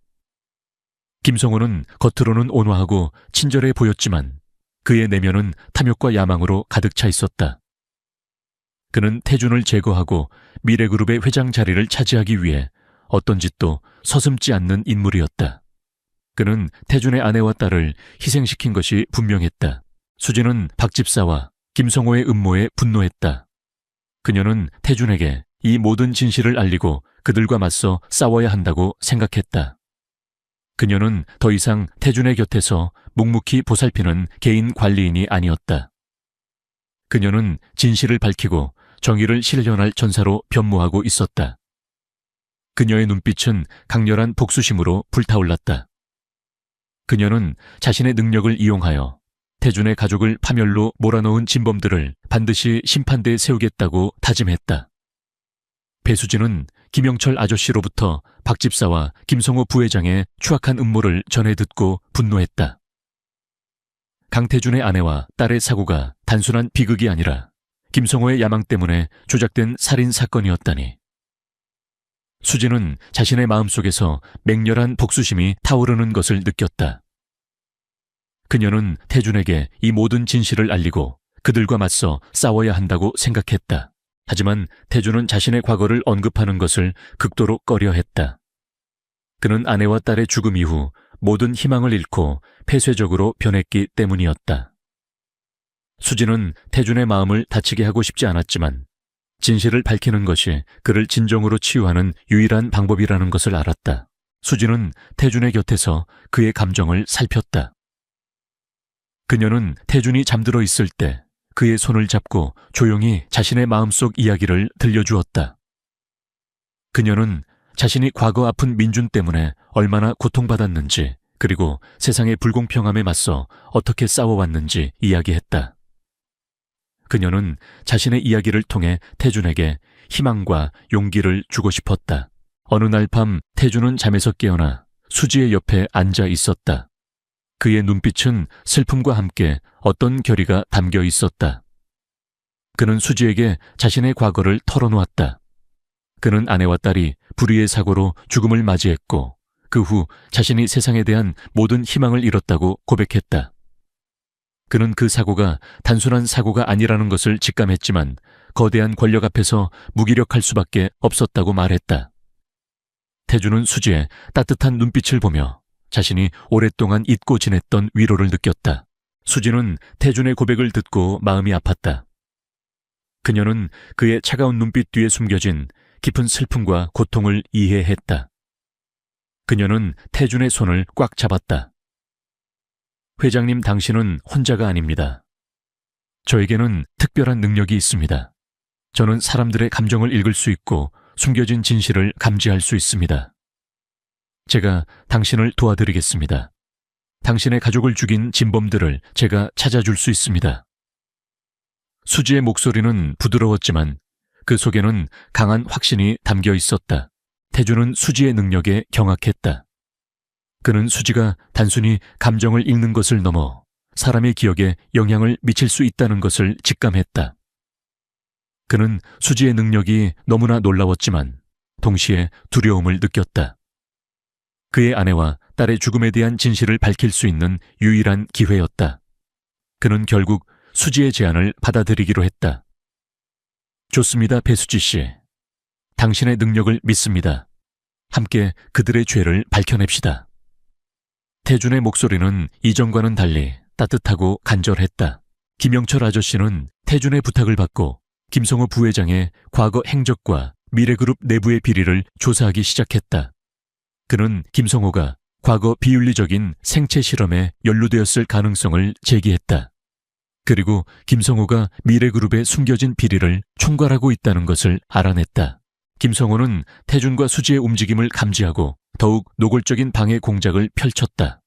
김성호는 겉으로는 온화하고 친절해 보였지만 그의 내면은 탐욕과 야망으로 가득 차 있었다. 그는 태준을 제거하고 미래그룹의 회장 자리를 차지하기 위해 어떤 짓도 서슴지 않는 인물이었다. 그는 태준의 아내와 딸을 희생시킨 것이 분명했다. 수지는 박 집사와 김성호의 음모에 분노했다. 그녀는 태준에게 이 모든 진실을 알리고 그들과 맞서 싸워야 한다고 생각했다. 그녀는 더 이상 태준의 곁에서 묵묵히 보살피는 개인 관리인이 아니었다. 그녀는 진실을 밝히고 정의를 실현할 전사로 변모하고 있었다. 그녀의 눈빛은 강렬한 복수심으로 불타올랐다. 그녀는 자신의 능력을 이용하여 태준의 가족을 파멸로 몰아넣은 진범들을 반드시 심판대에 세우겠다고 다짐했다. 배수진은 김영철 아저씨로부터 박 집사와 김성호 부회장의 추악한 음모를 전해 듣고 분노했다. 강태준의 아내와 딸의 사고가 단순한 비극이 아니라 김성호의 야망 때문에 조작된 살인 사건이었다니. 수지는 자신의 마음속에서 맹렬한 복수심이 타오르는 것을 느꼈다. 그녀는 태준에게 이 모든 진실을 알리고 그들과 맞서 싸워야 한다고 생각했다. 하지만 태준은 자신의 과거를 언급하는 것을 극도로 꺼려했다. 그는 아내와 딸의 죽음 이후 모든 희망을 잃고 폐쇄적으로 변했기 때문이었다. 수지는 태준의 마음을 다치게 하고 싶지 않았지만 진실을 밝히는 것이 그를 진정으로 치유하는 유일한 방법이라는 것을 알았다. 수지는 태준의 곁에서 그의 감정을 살폈다. 그녀는 태준이 잠들어 있을 때 그의 손을 잡고 조용히 자신의 마음속 이야기를 들려주었다. 그녀는 자신이 과거 아픈 민준 때문에 얼마나 고통받았는지, 그리고 세상의 불공평함에 맞서 어떻게 싸워왔는지 이야기했다. 그녀는 자신의 이야기를 통해 태준에게 희망과 용기를 주고 싶었다. 어느 날 밤 태준은 잠에서 깨어나 수지의 옆에 앉아 있었다. 그의 눈빛은 슬픔과 함께 어떤 결의가 담겨 있었다. 그는 수지에게 자신의 과거를 털어놓았다. 그는 아내와 딸이 불의의 사고로 죽음을 맞이했고 그 후 자신이 세상에 대한 모든 희망을 잃었다고 고백했다. 그는 그 사고가 단순한 사고가 아니라는 것을 직감했지만 거대한 권력 앞에서 무기력할 수밖에 없었다고 말했다. 태준은 수지의 따뜻한 눈빛을 보며 자신이 오랫동안 잊고 지냈던 위로를 느꼈다. 수지는 태준의 고백을 듣고 마음이 아팠다. 그녀는 그의 차가운 눈빛 뒤에 숨겨진 깊은 슬픔과 고통을 이해했다. 그녀는 태준의 손을 꽉 잡았다. 회장님, 당신은 혼자가 아닙니다. 저에게는 특별한 능력이 있습니다. 저는 사람들의 감정을 읽을 수 있고 숨겨진 진실을 감지할 수 있습니다. 제가 당신을 도와드리겠습니다. 당신의 가족을 죽인 진범들을 제가 찾아줄 수 있습니다. 수지의 목소리는 부드러웠지만 그 속에는 강한 확신이 담겨 있었다. 태준은 수지의 능력에 경악했다. 그는 수지가 단순히 감정을 읽는 것을 넘어 사람의 기억에 영향을 미칠 수 있다는 것을 직감했다. 그는 수지의 능력이 너무나 놀라웠지만 동시에 두려움을 느꼈다. 그의 아내와 딸의 죽음에 대한 진실을 밝힐 수 있는 유일한 기회였다. 그는 결국 수지의 제안을 받아들이기로 했다. 좋습니다, 배수지 씨. 당신의 능력을 믿습니다. 함께 그들의 죄를 밝혀냅시다. 태준의 목소리는 이전과는 달리 따뜻하고 간절했다. 김영철 아저씨는 태준의 부탁을 받고 김성호 부회장의 과거 행적과 미래그룹 내부의 비리를 조사하기 시작했다. 그는 김성호가 과거 비윤리적인 생체 실험에 연루되었을 가능성을 제기했다. 그리고 김성호가 미래그룹의 숨겨진 비리를 총괄하고 있다는 것을 알아냈다. 김성호는 태준과 수지의 움직임을 감지하고 더욱 노골적인 방해 공작을 펼쳤다.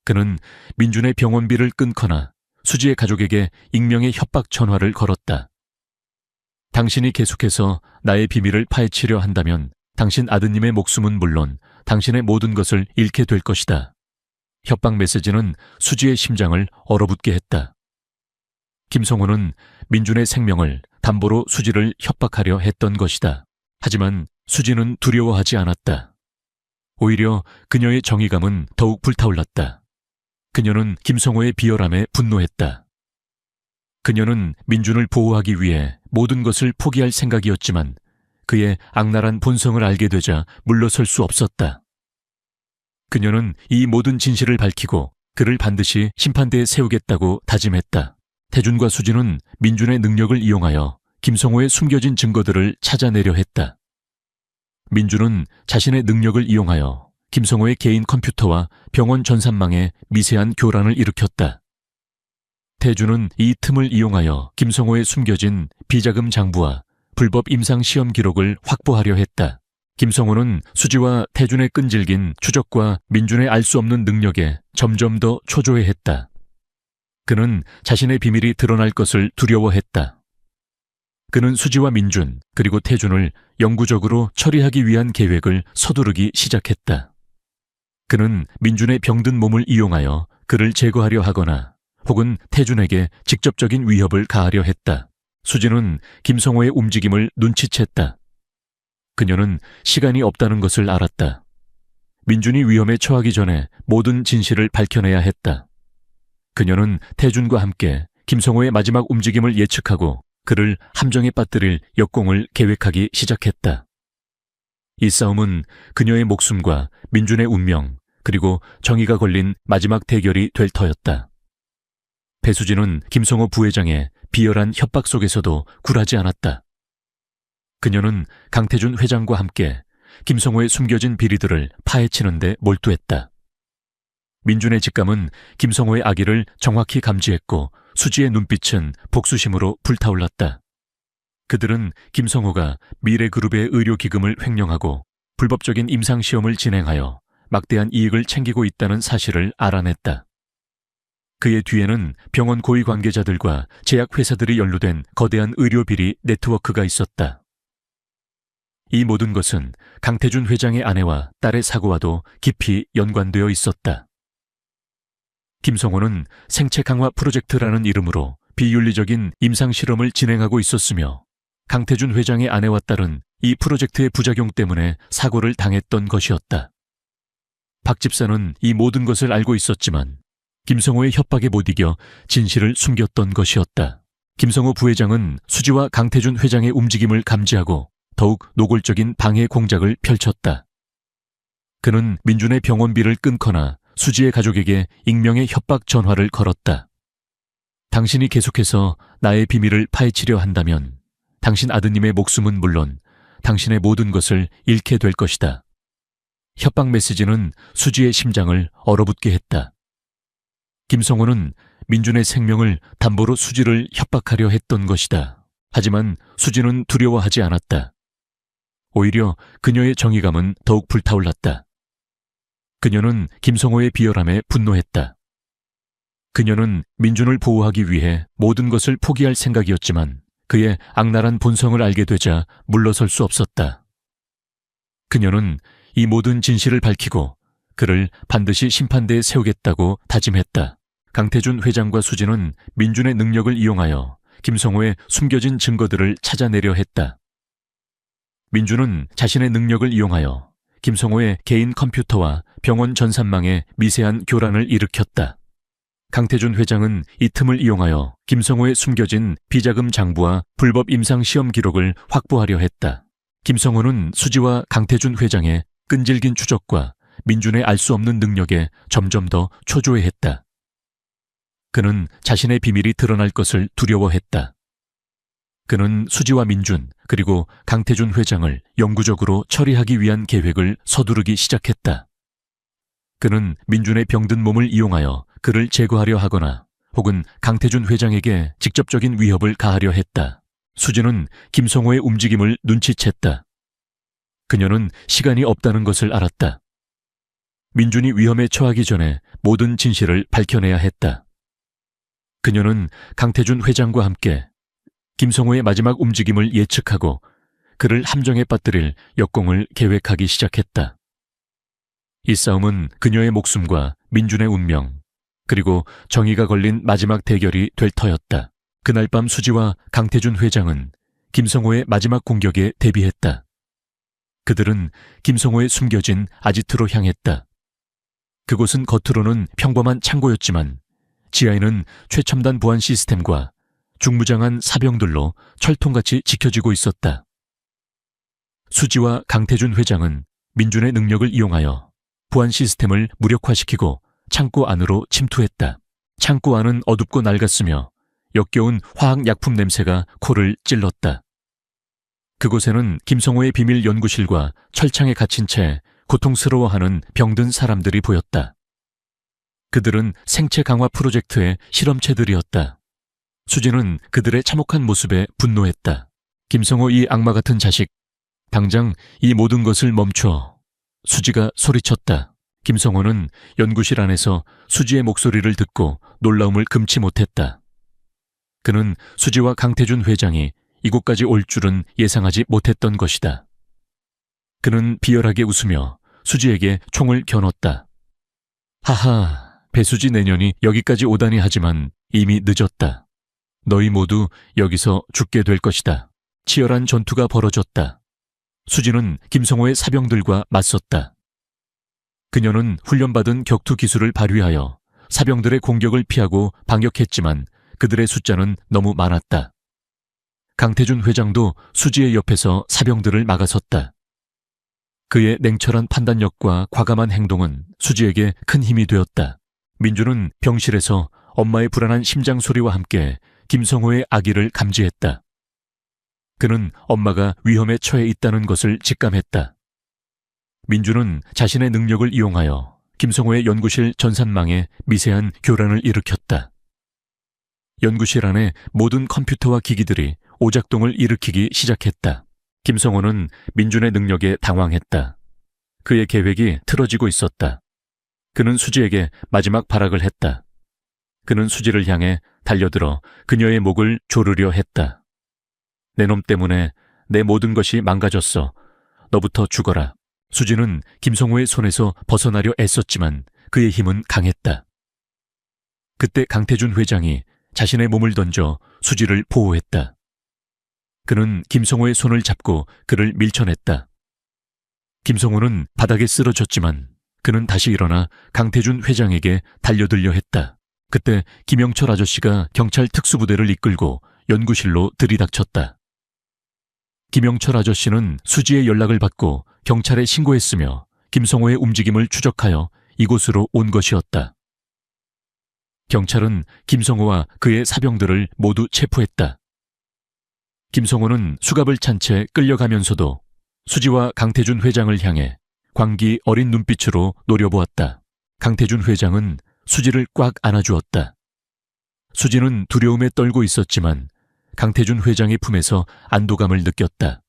그는 민준의 병원비를 끊거나 수지의 가족에게 익명의 협박 전화를 걸었다. 당신이 계속해서 나의 비밀을 파헤치려 한다면 당신 아드님의 목숨은 물론 당신의 모든 것을 잃게 될 것이다. 협박 메시지는 수지의 심장을 얼어붙게 했다. 김성호는 민준의 생명을 담보로 수지를 협박하려 했던 것이다. 하지만 수지는 두려워하지 않았다. 오히려 그녀의 정의감은 더욱 불타올랐다. 그녀는 김성호의 비열함에 분노했다. 그녀는 민준을 보호하기 위해 모든 것을 포기할 생각이었지만 그의 악랄한 본성을 알게 되자 물러설 수 없었다. 그녀는 이 모든 진실을 밝히고 그를 반드시 심판대에 세우겠다고 다짐했다. 태준과 수지는 민준의 능력을 이용하여 김성호의 숨겨진 증거들을 찾아내려 했다. 민준은 자신의 능력을 이용하여 김성호의 개인 컴퓨터와 병원 전산망에 미세한 교란을 일으켰다. 태준은 이 틈을 이용하여 김성호의 숨겨진 비자금 장부와 불법 임상 시험 기록을 확보하려 했다. 김성호는 수지와 태준의 끈질긴 추적과 민준의 알 수 없는 능력에 점점 더 초조해했다. 그는 자신의 비밀이 드러날 것을 두려워했다. 그는 수지와 민준 그리고 태준을 영구적으로 처리하기 위한 계획을 서두르기 시작했다. 그는 민준의 병든 몸을 이용하여 그를 제거하려 하거나 혹은 태준에게 직접적인 위협을 가하려 했다. 수지는 김성호의 움직임을 눈치챘다. 그녀는 시간이 없다는 것을 알았다. 민준이 위험에 처하기 전에 모든 진실을 밝혀내야 했다. 그녀는 태준과 함께 김성호의 마지막 움직임을 예측하고 그를 함정에 빠뜨릴 역공을 계획하기 시작했다. 이 싸움은 그녀의 목숨과 민준의 운명 그리고 정의가 걸린 마지막 대결이 될 터였다. 배수진은 김성호 부회장의 비열한 협박 속에서도 굴하지 않았다. 그녀는 강태준 회장과 함께 김성호의 숨겨진 비리들을 파헤치는 데 몰두했다. 민준의 직감은 김성호의 악의를 정확히 감지했고 수지의 눈빛은 복수심으로 불타올랐다. 그들은 김성호가 미래그룹의 의료기금을 횡령하고 불법적인 임상시험을 진행하여 막대한 이익을 챙기고 있다는 사실을 알아냈다. 그의 뒤에는 병원 고위 관계자들과 제약회사들이 연루된 거대한 의료비리 네트워크가 있었다. 이 모든 것은 강태준 회장의 아내와 딸의 사고와도 깊이 연관되어 있었다. 김성호는 생체 강화 프로젝트라는 이름으로 비윤리적인 임상실험을 진행하고 있었으며 강태준 회장의 아내와 딸은 이 프로젝트의 부작용 때문에 사고를 당했던 것이었다. 박 집사는 이 모든 것을 알고 있었지만 김성호의 협박에 못 이겨 진실을 숨겼던 것이었다. 김성호 부회장은 수지와 강태준 회장의 움직임을 감지하고 더욱 노골적인 방해 공작을 펼쳤다. 그는 민준의 병원비를 끊거나 수지의 가족에게 익명의 협박 전화를 걸었다. 당신이 계속해서 나의 비밀을 파헤치려 한다면 당신 아드님의 목숨은 물론 당신의 모든 것을 잃게 될 것이다. 협박 메시지는 수지의 심장을 얼어붙게 했다. 김성호는 민준의 생명을 담보로 수지를 협박하려 했던 것이다. 하지만 수지는 두려워하지 않았다. 오히려 그녀의 정의감은 더욱 불타올랐다. 그녀는 김성호의 비열함에 분노했다. 그녀는 민준을 보호하기 위해 모든 것을 포기할 생각이었지만 그의 악랄한 본성을 알게 되자 물러설 수 없었다. 그녀는 이 모든 진실을 밝히고 그를 반드시 심판대에 세우겠다고 다짐했다. 강태준 회장과 수지는 민준의 능력을 이용하여 김성호의 숨겨진 증거들을 찾아내려 했다. 민준은 자신의 능력을 이용하여 김성호의 개인 컴퓨터와 병원 전산망에 미세한 교란을 일으켰다. 강태준 회장은 이 틈을 이용하여 김성호의 숨겨진 비자금 장부와 불법 임상 시험 기록을 확보하려 했다. 김성호는 수지와 강태준 회장의 끈질긴 추적과 민준의 알 수 없는 능력에 점점 더 초조해했다. 그는 자신의 비밀이 드러날 것을 두려워했다. 그는 수지와 민준 그리고 강태준 회장을 영구적으로 처리하기 위한 계획을 서두르기 시작했다. 그는 민준의 병든 몸을 이용하여 그를 제거하려 하거나 혹은 강태준 회장에게 직접적인 위협을 가하려 했다. 수지는 김성호의 움직임을 눈치챘다. 그녀는 시간이 없다는 것을 알았다. 민준이 위험에 처하기 전에 모든 진실을 밝혀내야 했다. 그녀는 강태준 회장과 함께 김성호의 마지막 움직임을 예측하고 그를 함정에 빠뜨릴 역공을 계획하기 시작했다. 이 싸움은 그녀의 목숨과 민준의 운명, 그리고 정의가 걸린 마지막 대결이 될 터였다. 그날 밤 수지와 강태준 회장은 김성호의 마지막 공격에 대비했다. 그들은 김성호의 숨겨진 아지트로 향했다. 그곳은 겉으로는 평범한 창고였지만 지하에는 최첨단 보안 시스템과 중무장한 사병들로 철통같이 지켜지고 있었다. 수지와 강태준 회장은 민준의 능력을 이용하여 보안 시스템을 무력화시키고 창고 안으로 침투했다. 창고 안은 어둡고 낡았으며 역겨운 화학약품 냄새가 코를 찔렀다. 그곳에는 김성호의 비밀 연구실과 철창에 갇힌 채 고통스러워하는 병든 사람들이 보였다. 그들은 생체 강화 프로젝트의 실험체들이었다. 수지는 그들의 참혹한 모습에 분노했다. 김성호 이 악마 같은 자식, 당장 이 모든 것을 멈춰. 수지가 소리쳤다. 김성호는 연구실 안에서 수지의 목소리를 듣고 놀라움을 금치 못했다. 그는 수지와 강태준 회장이 이곳까지 올 줄은 예상하지 못했던 것이다. 그는 비열하게 웃으며 수지에게 총을 겨눴다. 하하, 배수지 내년이 여기까지 오다니 하지만 이미 늦었다. 너희 모두 여기서 죽게 될 것이다. 치열한 전투가 벌어졌다. 수지는 김성호의 사병들과 맞섰다. 그녀는 훈련받은 격투 기술을 발휘하여 사병들의 공격을 피하고 방역했지만 그들의 숫자는 너무 많았다. 강태준 회장도 수지의 옆에서 사병들을 막아섰다. 그의 냉철한 판단력과 과감한 행동은 수지에게 큰 힘이 되었다. 민준은 병실에서 엄마의 불안한 심장 소리와 함께 김성호의 아기를 감지했다. 그는 엄마가 위험에 처해 있다는 것을 직감했다. 민주는 자신의 능력을 이용하여 김성호의 연구실 전산망에 미세한 교란을 일으켰다. 연구실 안의 모든 컴퓨터와 기기들이 오작동을 일으키기 시작했다. 김성호는 민준의 능력에 당황했다. 그의 계획이 틀어지고 있었다. 그는 수지에게 마지막 발악을 했다. 그는 수지를 향해 달려들어 그녀의 목을 조르려 했다. 내 놈 때문에 내 모든 것이 망가졌어. 너부터 죽어라. 수지는 김성호의 손에서 벗어나려 애썼지만 그의 힘은 강했다. 그때 강태준 회장이 자신의 몸을 던져 수지를 보호했다. 그는 김성호의 손을 잡고 그를 밀쳐냈다. 김성호는 바닥에 쓰러졌지만 그는 다시 일어나 강태준 회장에게 달려들려 했다. 그때 김영철 아저씨가 경찰 특수부대를 이끌고 연구실로 들이닥쳤다. 김영철 아저씨는 수지의 연락을 받고 경찰에 신고했으며 김성호의 움직임을 추적하여 이곳으로 온 것이었다. 경찰은 김성호와 그의 사병들을 모두 체포했다. 김성호는 수갑을 찬 채 끌려가면서도 수지와 강태준 회장을 향해 광기 어린 눈빛으로 노려보았다. 강태준 회장은 수지를 꽉 안아주었다. 수지는 두려움에 떨고 있었지만 강태준 회장의 품에서 안도감을 느꼈다.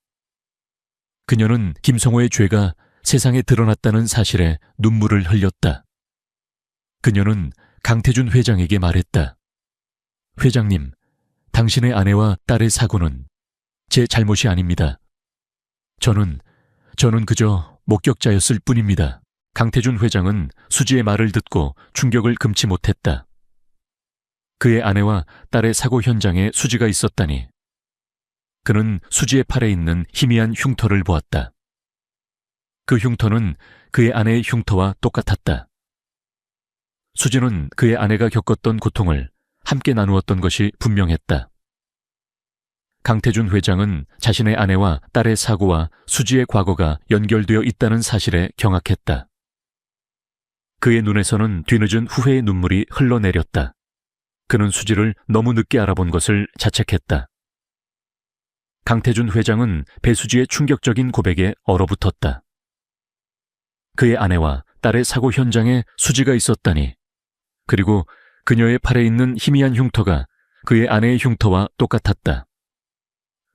그녀는 김성호의 죄가 세상에 드러났다는 사실에 눈물을 흘렸다. 그녀는 강태준 회장에게 말했다. 회장님, 당신의 아내와 딸의 사고는 제 잘못이 아닙니다. 저는 그저 목격자였을 뿐입니다. 강태준 회장은 수지의 말을 듣고 충격을 금치 못했다. 그의 아내와 딸의 사고 현장에 수지가 있었다니. 그는 수지의 팔에 있는 희미한 흉터를 보았다. 그 흉터는 그의 아내의 흉터와 똑같았다. 수지는 그의 아내가 겪었던 고통을 함께 나누었던 것이 분명했다. 강태준 회장은 자신의 아내와 딸의 사고와 수지의 과거가 연결되어 있다는 사실에 경악했다. 그의 눈에서는 뒤늦은 후회의 눈물이 흘러내렸다. 그는 수지를 너무 늦게 알아본 것을 자책했다. 강태준 회장은 배수지의 충격적인 고백에 얼어붙었다. 그의 아내와 딸의 사고 현장에 수지가 있었다니. 그리고 그녀의 팔에 있는 희미한 흉터가 그의 아내의 흉터와 똑같았다.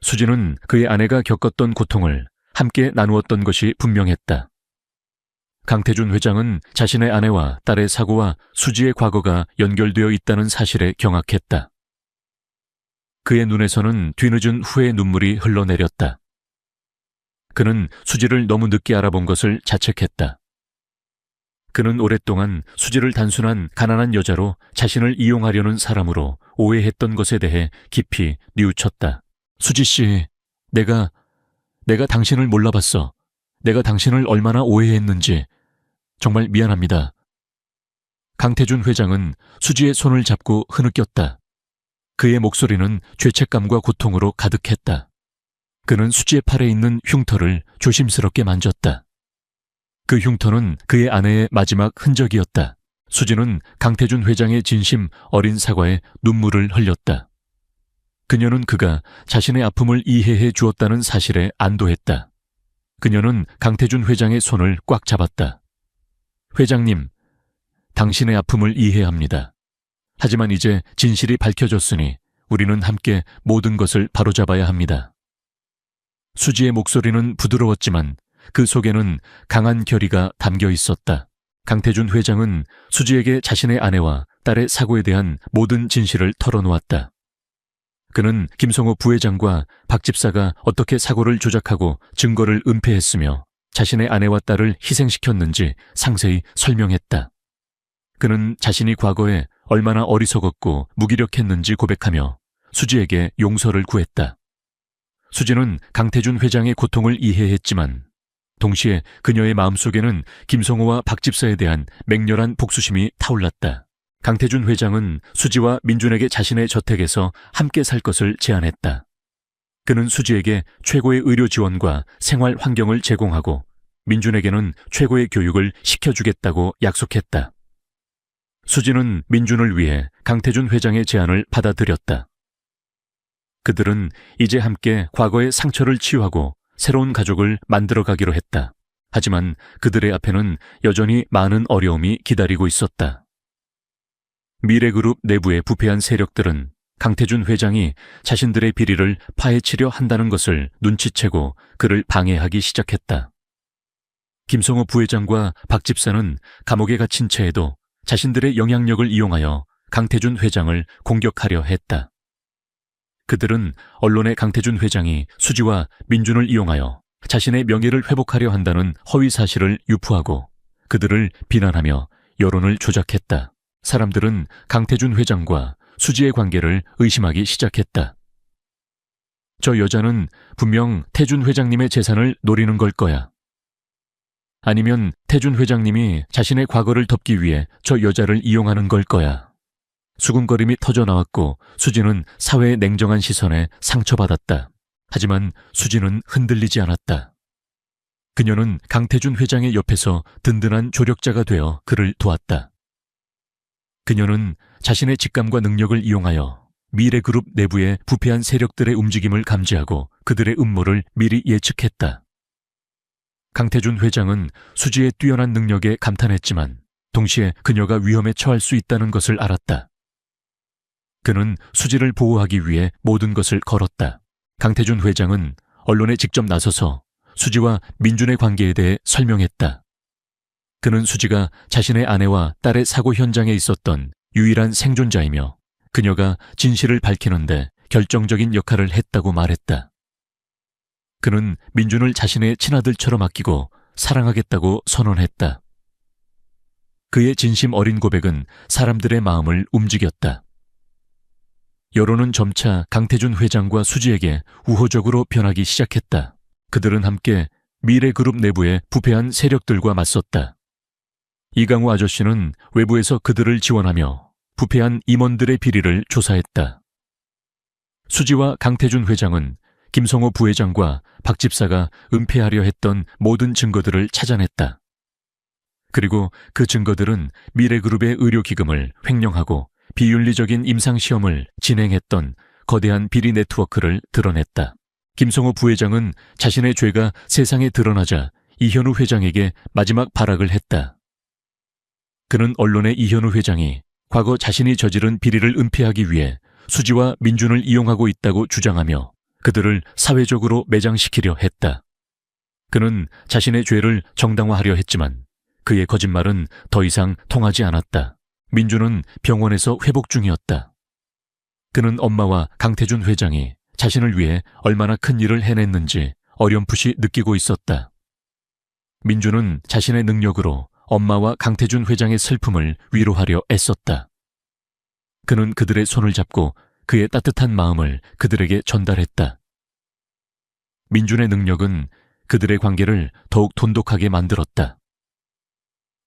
수지는 그의 아내가 겪었던 고통을 함께 나누었던 것이 분명했다. 강태준 회장은 자신의 아내와 딸의 사고와 수지의 과거가 연결되어 있다는 사실에 경악했다. 그의 눈에서는 뒤늦은 후회의 눈물이 흘러내렸다. 그는 수지를 너무 늦게 알아본 것을 자책했다. 그는 오랫동안 수지를 단순한 가난한 여자로 자신을 이용하려는 사람으로 오해했던 것에 대해 깊이 뉘우쳤다. 수지 씨, 내가 당신을 몰라봤어. 내가 당신을 얼마나 오해했는지 정말 미안합니다. 강태준 회장은 수지의 손을 잡고 흐느꼈다. 그의 목소리는 죄책감과 고통으로 가득했다. 그는 수지의 팔에 있는 흉터를 조심스럽게 만졌다. 그 흉터는 그의 아내의 마지막 흔적이었다. 수지는 강태준 회장의 진심 어린 사과에 눈물을 흘렸다. 그녀는 그가 자신의 아픔을 이해해 주었다는 사실에 안도했다. 그녀는 강태준 회장의 손을 꽉 잡았다. 회장님, 당신의 아픔을 이해합니다. 하지만 이제 진실이 밝혀졌으니 우리는 함께 모든 것을 바로잡아야 합니다. 수지의 목소리는 부드러웠지만 그 속에는 강한 결의가 담겨 있었다. 강태준 회장은 수지에게 자신의 아내와 딸의 사고에 대한 모든 진실을 털어놓았다. 그는 김성호 부회장과 박 집사가 어떻게 사고를 조작하고 증거를 은폐했으며 자신의 아내와 딸을 희생시켰는지 상세히 설명했다. 그는 자신이 과거에 얼마나 어리석었고 무기력했는지 고백하며 수지에게 용서를 구했다. 수지는 강태준 회장의 고통을 이해했지만 동시에 그녀의 마음속에는 김성호와 박 집사에 대한 맹렬한 복수심이 타올랐다. 강태준 회장은 수지와 민준에게 자신의 저택에서 함께 살 것을 제안했다. 그는 수지에게 최고의 의료 지원과 생활 환경을 제공하고 민준에게는 최고의 교육을 시켜주겠다고 약속했다. 수지는 민준을 위해 강태준 회장의 제안을 받아들였다. 그들은 이제 함께 과거의 상처를 치유하고 새로운 가족을 만들어가기로 했다. 하지만 그들의 앞에는 여전히 많은 어려움이 기다리고 있었다. 미래그룹 내부의 부패한 세력들은 강태준 회장이 자신들의 비리를 파헤치려 한다는 것을 눈치채고 그를 방해하기 시작했다. 김성호 부회장과 박 집사는 감옥에 갇힌 채에도 자신들의 영향력을 이용하여 강태준 회장을 공격하려 했다. 그들은 언론에 강태준 회장이 수지와 민준을 이용하여 자신의 명예를 회복하려 한다는 허위 사실을 유포하고 그들을 비난하며 여론을 조작했다. 사람들은 강태준 회장과 수지의 관계를 의심하기 시작했다. 저 여자는 분명 태준 회장님의 재산을 노리는 걸 거야. 아니면 태준 회장님이 자신의 과거를 덮기 위해 저 여자를 이용하는 걸 거야. 수군거림이 터져나왔고 수지는 사회의 냉정한 시선에 상처받았다. 하지만 수지는 흔들리지 않았다. 그녀는 강태준 회장의 옆에서 든든한 조력자가 되어 그를 도왔다. 그녀는 자신의 직감과 능력을 이용하여 미래그룹 내부의 부패한 세력들의 움직임을 감지하고 그들의 음모를 미리 예측했다. 강태준 회장은 수지의 뛰어난 능력에 감탄했지만 동시에 그녀가 위험에 처할 수 있다는 것을 알았다. 그는 수지를 보호하기 위해 모든 것을 걸었다. 강태준 회장은 언론에 직접 나서서 수지와 민준의 관계에 대해 설명했다. 그는 수지가 자신의 아내와 딸의 사고 현장에 있었던 유일한 생존자이며 그녀가 진실을 밝히는데 결정적인 역할을 했다고 말했다. 그는 민준을 자신의 친아들처럼 아끼고 사랑하겠다고 선언했다. 그의 진심 어린 고백은 사람들의 마음을 움직였다. 여론은 점차 강태준 회장과 수지에게 우호적으로 변하기 시작했다. 그들은 함께 미래그룹 내부의 부패한 세력들과 맞섰다. 이강호 아저씨는 외부에서 그들을 지원하며 부패한 임원들의 비리를 조사했다. 수지와 강태준 회장은 김성호 부회장과 박 집사가 은폐하려 했던 모든 증거들을 찾아냈다. 그리고 그 증거들은 미래그룹의 의료기금을 횡령하고 비윤리적인 임상시험을 진행했던 거대한 비리 네트워크를 드러냈다. 김성호 부회장은 자신의 죄가 세상에 드러나자 이현우 회장에게 마지막 발악을 했다. 그는 언론에 이현우 회장이 과거 자신이 저지른 비리를 은폐하기 위해 수지와 민준을 이용하고 있다고 주장하며 그들을 사회적으로 매장시키려 했다. 그는 자신의 죄를 정당화하려 했지만 그의 거짓말은 더 이상 통하지 않았다. 민준은 병원에서 회복 중이었다. 그는 엄마와 강태준 회장이 자신을 위해 얼마나 큰 일을 해냈는지 어렴풋이 느끼고 있었다. 민준은 자신의 능력으로 엄마와 강태준 회장의 슬픔을 위로하려 애썼다. 그는 그들의 손을 잡고 그의 따뜻한 마음을 그들에게 전달했다. 민준의 능력은 그들의 관계를 더욱 돈독하게 만들었다.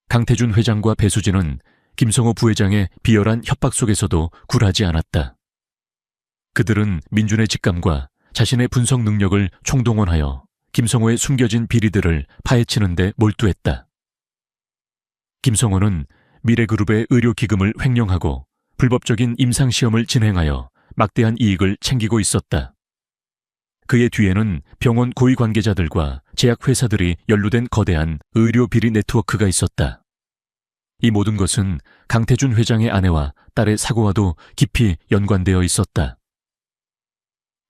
강태준 회장과 배수진은 김성호 부회장의 비열한 협박 속에서도 굴하지 않았다. 그들은 민준의 직감과 자신의 분석 능력을 총동원하여 김성호의 숨겨진 비리들을 파헤치는 데 몰두했다. 김성호는 미래그룹의 의료기금을 횡령하고 불법적인 임상시험을 진행하여 막대한 이익을 챙기고 있었다. 그의 뒤에는 병원 고위 관계자들과 제약회사들이 연루된 거대한 의료 비리 네트워크가 있었다. 이 모든 것은 강태준 회장의 아내와 딸의 사고와도 깊이 연관되어 있었다.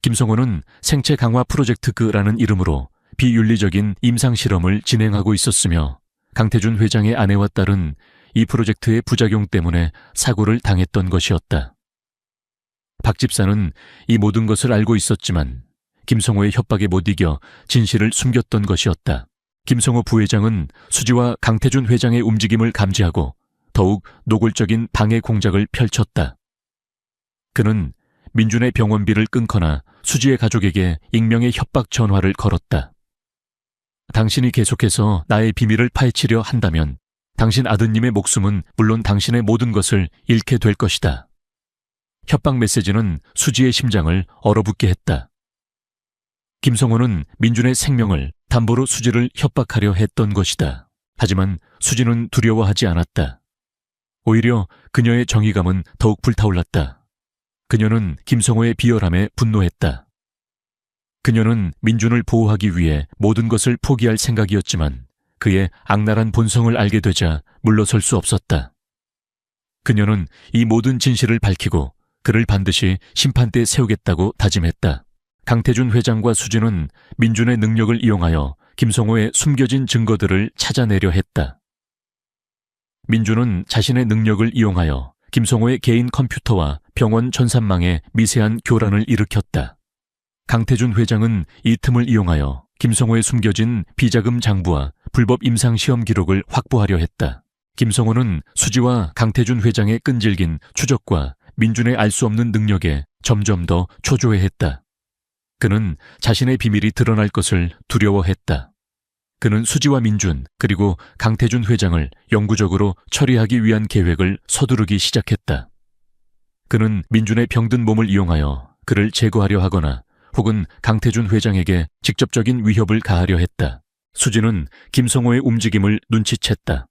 김성호는 생체 강화 프로젝트라는 이름으로 비윤리적인 임상실험을 진행하고 있었으며 강태준 회장의 아내와 딸은 이 프로젝트의 부작용 때문에 사고를 당했던 것이었다. 박 집사는 이 모든 것을 알고 있었지만 김성호의 협박에 못 이겨 진실을 숨겼던 것이었다. 김성호 부회장은 수지와 강태준 회장의 움직임을 감지하고 더욱 노골적인 방해 공작을 펼쳤다. 그는 민준의 병원비를 끊거나 수지의 가족에게 익명의 협박 전화를 걸었다. 당신이 계속해서 나의 비밀을 파헤치려 한다면 당신 아드님의 목숨은 물론 당신의 모든 것을 잃게 될 것이다. 협박 메시지는 수지의 심장을 얼어붙게 했다. 김성호는 민준의 생명을 담보로 수지를 협박하려 했던 것이다. 하지만 수지는 두려워하지 않았다. 오히려 그녀의 정의감은 더욱 불타올랐다. 그녀는 김성호의 비열함에 분노했다. 그녀는 민준을 보호하기 위해 모든 것을 포기할 생각이었지만 그의 악랄한 본성을 알게 되자 물러설 수 없었다. 그녀는 이 모든 진실을 밝히고 그를 반드시 심판대에 세우겠다고 다짐했다. 강태준 회장과 수지는 민준의 능력을 이용하여 김성호의 숨겨진 증거들을 찾아내려 했다. 민준은 자신의 능력을 이용하여 김성호의 개인 컴퓨터와 병원 전산망에 미세한 교란을 일으켰다. 강태준 회장은 이 틈을 이용하여 김성호의 숨겨진 비자금 장부와 불법 임상시험 기록을 확보하려 했다. 김성호는 수지와 강태준 회장의 끈질긴 추적과 민준의 알 수 없는 능력에 점점 더 초조해했다. 그는 자신의 비밀이 드러날 것을 두려워했다. 그는 수지와 민준 그리고 강태준 회장을 영구적으로 처리하기 위한 계획을 서두르기 시작했다. 그는 민준의 병든 몸을 이용하여 그를 제거하려 하거나 혹은 강태준 회장에게 직접적인 위협을 가하려 했다. 수지는 김성호의 움직임을 눈치챘다.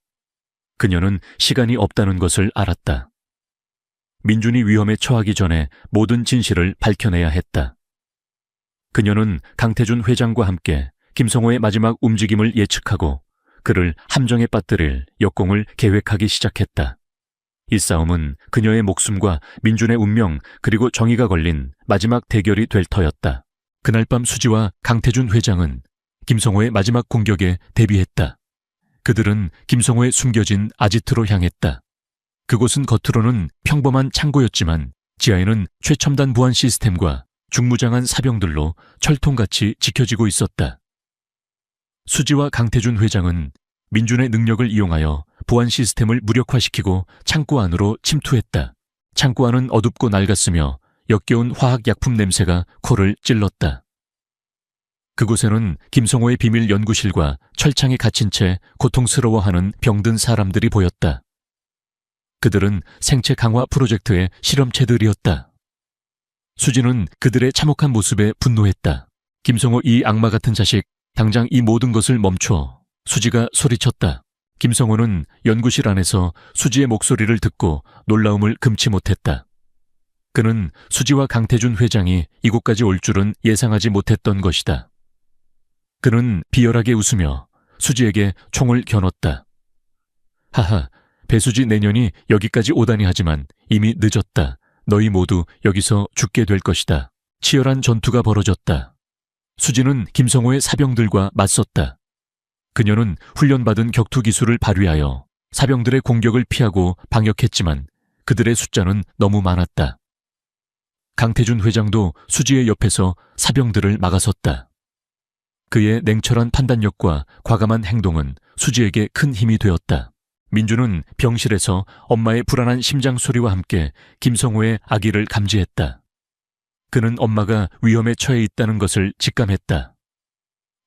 그녀는 시간이 없다는 것을 알았다. 민준이 위험에 처하기 전에 모든 진실을 밝혀내야 했다. 그녀는 강태준 회장과 함께 김성호의 마지막 움직임을 예측하고 그를 함정에 빠뜨릴 역공을 계획하기 시작했다. 이 싸움은 그녀의 목숨과 민준의 운명 그리고 정의가 걸린 마지막 대결이 될 터였다. 그날 밤 수지와 강태준 회장은 김성호의 마지막 공격에 대비했다. 그들은 김성호의 숨겨진 아지트로 향했다. 그곳은 겉으로는 평범한 창고였지만 지하에는 최첨단 보안 시스템과 중무장한 사병들로 철통같이 지켜지고 있었다. 수지와 강태준 회장은 민준의 능력을 이용하여 보안 시스템을 무력화시키고 창고 안으로 침투했다. 창고 안은 어둡고 낡았으며 역겨운 화학약품 냄새가 코를 찔렀다. 그곳에는 김성호의 비밀 연구실과 철창에 갇힌 채 고통스러워하는 병든 사람들이 보였다. 그들은 생체 강화 프로젝트의 실험체들이었다. 수지는 그들의 참혹한 모습에 분노했다. 김성호 이 악마 같은 자식, 당장 이 모든 것을 멈춰. 수지가 소리쳤다. 김성호는 연구실 안에서 수지의 목소리를 듣고 놀라움을 금치 못했다. 그는 수지와 강태준 회장이 이곳까지 올 줄은 예상하지 못했던 것이다. 그는 비열하게 웃으며 수지에게 총을 겨눴다. 하하, 배수지 내년이 여기까지 오다니 하지만 이미 늦었다. 너희 모두 여기서 죽게 될 것이다. 치열한 전투가 벌어졌다. 수지는 김성호의 사병들과 맞섰다. 그녀는 훈련받은 격투 기술을 발휘하여 사병들의 공격을 피하고 방역했지만 그들의 숫자는 너무 많았다. 강태준 회장도 수지의 옆에서 사병들을 막아섰다. 그의 냉철한 판단력과 과감한 행동은 수지에게 큰 힘이 되었다. 민준은 병실에서 엄마의 불안한 심장 소리와 함께 김성호의 아기를 감지했다. 그는 엄마가 위험에 처해 있다는 것을 직감했다.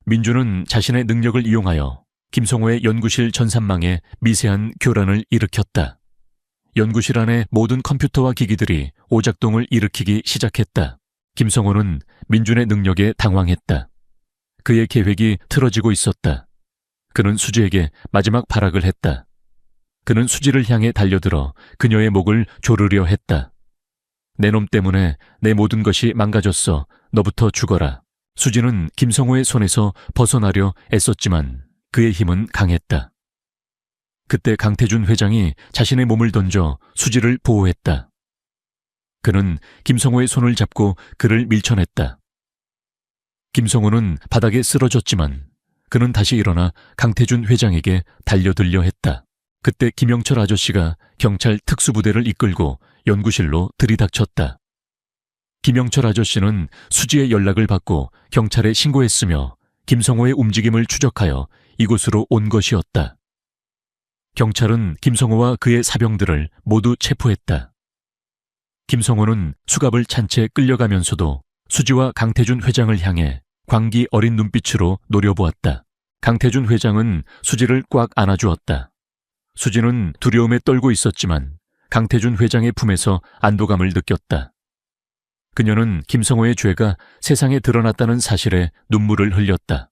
민준은 자신의 능력을 이용하여 김성호의 연구실 전산망에 미세한 교란을 일으켰다. 연구실 안의 모든 컴퓨터와 기기들이 오작동을 일으키기 시작했다. 김성호는 민준의 능력에 당황했다. 그의 계획이 틀어지고 있었다. 그는 수지에게 마지막 발악을 했다. 그는 수지를 향해 달려들어 그녀의 목을 조르려 했다. 내 놈 때문에 내 모든 것이 망가졌어. 너부터 죽어라. 수지는 김성호의 손에서 벗어나려 애썼지만 그의 힘은 강했다. 그때 강태준 회장이 자신의 몸을 던져 수지를 보호했다. 그는 김성호의 손을 잡고 그를 밀쳐냈다. 김성호는 바닥에 쓰러졌지만 그는 다시 일어나 강태준 회장에게 달려들려 했다. 그때 김영철 아저씨가 경찰 특수부대를 이끌고 연구실로 들이닥쳤다. 김영철 아저씨는 수지의 연락을 받고 경찰에 신고했으며 김성호의 움직임을 추적하여 이곳으로 온 것이었다. 경찰은 김성호와 그의 사병들을 모두 체포했다. 김성호는 수갑을 찬 채 끌려가면서도 수지와 강태준 회장을 향해 광기 어린 눈빛으로 노려보았다. 강태준 회장은 수지를 꽉 안아주었다. 수지는 두려움에 떨고 있었지만 강태준 회장의 품에서 안도감을 느꼈다. 그녀는 김성호의 죄가 세상에 드러났다는 사실에 눈물을 흘렸다.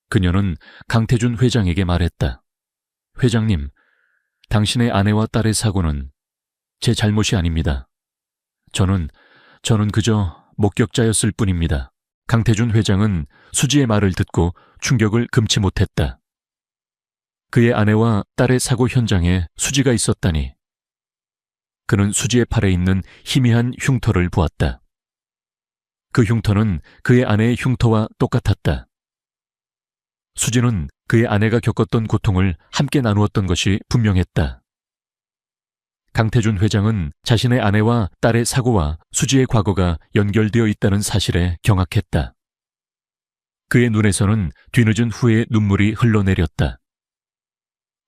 그녀는 강태준 회장에게 말했다. 회장님, 당신의 아내와 딸의 사고는 제 잘못이 아닙니다. 저는 그저 목격자였을 뿐입니다. 강태준 회장은 수지의 말을 듣고 충격을 금치 못했다. 그의 아내와 딸의 사고 현장에 수지가 있었다니. 그는 수지의 팔에 있는 희미한 흉터를 보았다. 그 흉터는 그의 아내의 흉터와 똑같았다. 수지는 그의 아내가 겪었던 고통을 함께 나누었던 것이 분명했다. 강태준 회장은 자신의 아내와 딸의 사고와 수지의 과거가 연결되어 있다는 사실에 경악했다. 그의 눈에서는 뒤늦은 후회의 눈물이 흘러내렸다.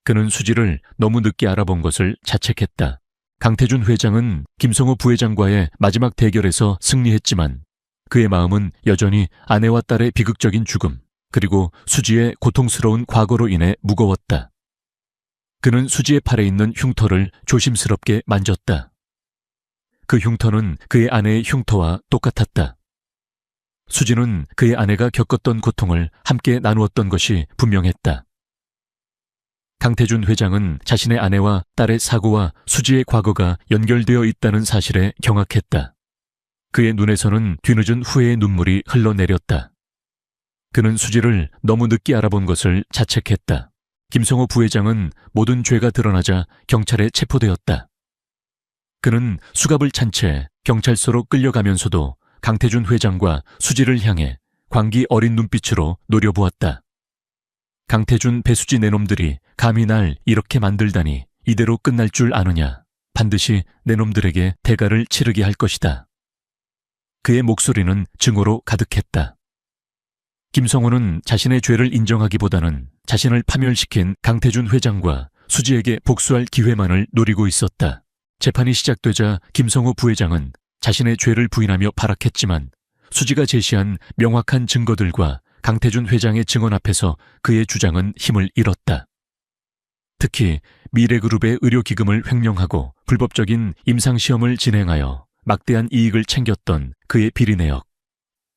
그는 수지를 너무 늦게 알아본 것을 자책했다. 강태준 회장은 김성호 부회장과의 마지막 대결에서 승리했지만 그의 마음은 여전히 아내와 딸의 비극적인 죽음, 그리고 수지의 고통스러운 과거로 인해 무거웠다. 그는 수지의 팔에 있는 흉터를 조심스럽게 만졌다. 그 흉터는 그의 아내의 흉터와 똑같았다. 수지는 그의 아내가 겪었던 고통을 함께 나누었던 것이 분명했다. 강태준 회장은 자신의 아내와 딸의 사고와 수지의 과거가 연결되어 있다는 사실에 경악했다. 그의 눈에서는 뒤늦은 후회의 눈물이 흘러내렸다. 그는 수지를 너무 늦게 알아본 것을 자책했다. 김성호 부회장은 모든 죄가 드러나자 경찰에 체포되었다. 그는 수갑을 찬 채 경찰서로 끌려가면서도 강태준 회장과 수지를 향해 광기 어린 눈빛으로 노려보았다. 강태준 배수지 내놈들이 감히 날 이렇게 만들다니 이대로 끝날 줄 아느냐. 반드시 내놈들에게 대가를 치르게 할 것이다. 그의 목소리는 증오로 가득했다. 김성호는 자신의 죄를 인정하기보다는 자신을 파멸시킨 강태준 회장과 수지에게 복수할 기회만을 노리고 있었다. 재판이 시작되자 김성호 부회장은 자신의 죄를 부인하며 발악했지만 수지가 제시한 명확한 증거들과 강태준 회장의 증언 앞에서 그의 주장은 힘을 잃었다. 특히 미래그룹의 의료기금을 횡령하고 불법적인 임상시험을 진행하여 막대한 이익을 챙겼던 그의 비리 내역,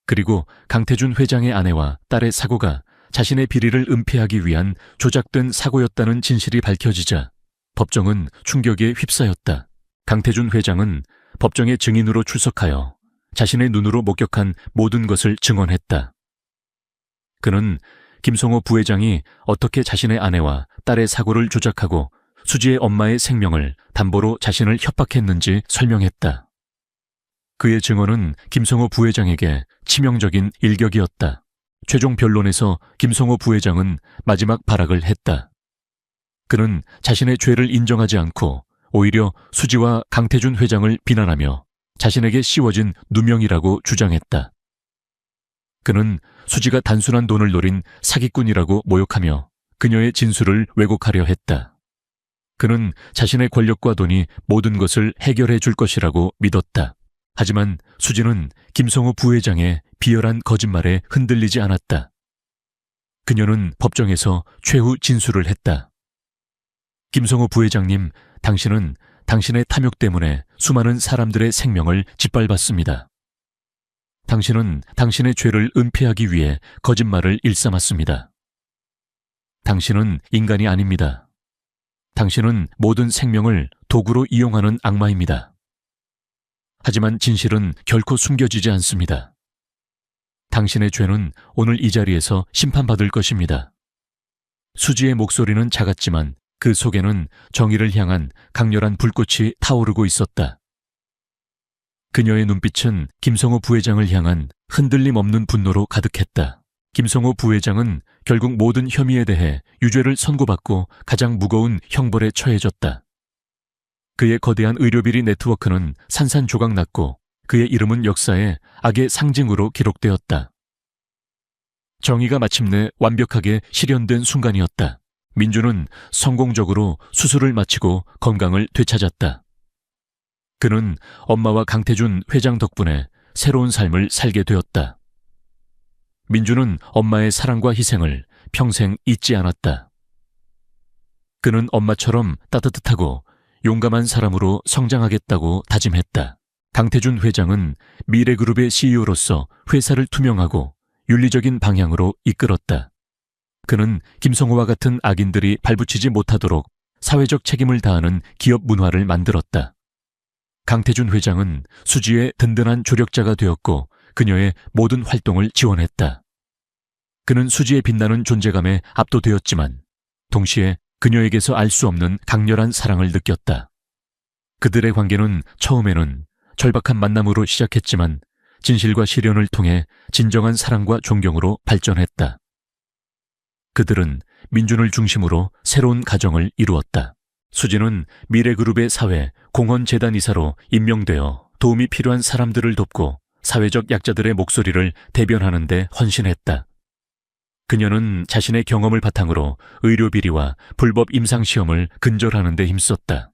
그리고 강태준 회장의 아내와 딸의 사고가 자신의 비리를 은폐하기 위한 조작된 사고였다는 진실이 밝혀지자 법정은 충격에 휩싸였다. 강태준 회장은 법정의 증인으로 출석하여 자신의 눈으로 목격한 모든 것을 증언했다. 그는 김성호 부회장이 어떻게 자신의 아내와 딸의 사고를 조작하고 수지의 엄마의 생명을 담보로 자신을 협박했는지 설명했다. 그의 증언은 김성호 부회장에게 치명적인 일격이었다. 최종 변론에서 김성호 부회장은 마지막 발악을 했다. 그는 자신의 죄를 인정하지 않고 오히려 수지와 강태준 회장을 비난하며 자신에게 씌워진 누명이라고 주장했다. 그는 수지가 단순한 돈을 노린 사기꾼이라고 모욕하며 그녀의 진술을 왜곡하려 했다. 그는 자신의 권력과 돈이 모든 것을 해결해 줄 것이라고 믿었다. 하지만 수지는 김성호 부회장의 비열한 거짓말에 흔들리지 않았다. 그녀는 법정에서 최후 진술을 했다. 김성호 부회장님, 당신은 당신의 탐욕 때문에 수많은 사람들의 생명을 짓밟았습니다. 당신은 당신의 죄를 은폐하기 위해 거짓말을 일삼았습니다. 당신은 인간이 아닙니다. 당신은 모든 생명을 도구로 이용하는 악마입니다. 하지만 진실은 결코 숨겨지지 않습니다. 당신의 죄는 오늘 이 자리에서 심판받을 것입니다. 수지의 목소리는 작았지만 그 속에는 정의를 향한 강렬한 불꽃이 타오르고 있었다. 그녀의 눈빛은 김성호 부회장을 향한 흔들림 없는 분노로 가득했다. 김성호 부회장은 결국 모든 혐의에 대해 유죄를 선고받고 가장 무거운 형벌에 처해졌다. 그의 거대한 의료비리 네트워크는 산산조각 났고 그의 이름은 역사에 악의 상징으로 기록되었다. 정의가 마침내 완벽하게 실현된 순간이었다. 민주는 성공적으로 수술을 마치고 건강을 되찾았다. 그는 엄마와 강태준 회장 덕분에 새로운 삶을 살게 되었다. 민주는 엄마의 사랑과 희생을 평생 잊지 않았다. 그는 엄마처럼 따뜻하고 용감한 사람으로 성장하겠다고 다짐했다. 강태준 회장은 미래그룹의 CEO로서 회사를 투명하고 윤리적인 방향으로 이끌었다. 그는 김성호와 같은 악인들이 발붙이지 못하도록 사회적 책임을 다하는 기업 문화를 만들었다. 강태준 회장은 수지의 든든한 조력자가 되었고 그녀의 모든 활동을 지원했다. 그는 수지의 빛나는 존재감에 압도되었지만 동시에 그녀에게서 알 수 없는 강렬한 사랑을 느꼈다. 그들의 관계는 처음에는 절박한 만남으로 시작했지만 진실과 시련을 통해 진정한 사랑과 존경으로 발전했다. 그들은 민준을 중심으로 새로운 가정을 이루었다. 수지는 미래그룹의 사회 공헌재단 이사로 임명되어 도움이 필요한 사람들을 돕고 사회적 약자들의 목소리를 대변하는 데 헌신했다. 그녀는 자신의 경험을 바탕으로 의료비리와 불법 임상시험을 근절하는 데 힘썼다.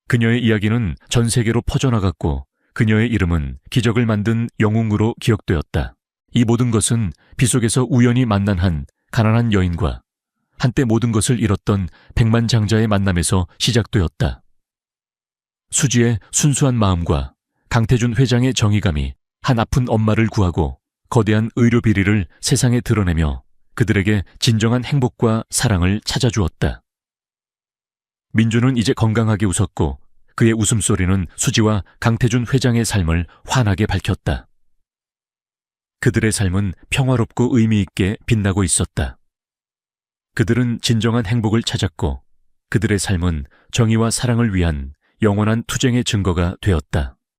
그녀의 이야기는 전 세계로 퍼져나갔고 그녀의 이름은 기적을 만든 영웅으로 기억되었다. 이 모든 것은 빗속에서 우연히 만난 한 가난한 여인과 한때 모든 것을 잃었던 백만장자의 만남에서 시작되었다. 수지의 순수한 마음과 강태준 회장의 정의감이 한 아픈 엄마를 구하고 거대한 의료 비리를 세상에 드러내며 그들에게 진정한 행복과 사랑을 찾아주었다. 민주는 이제 건강하게 웃었고 그의 웃음소리는 수지와 강태준 회장의 삶을 환하게 밝혔다. 그들의 삶은 평화롭고 의미 있게 빛나고 있었다. 그들은 진정한 행복을 찾았고 그들의 삶은 정의와 사랑을 위한 영원한 투쟁의 증거가 되었다.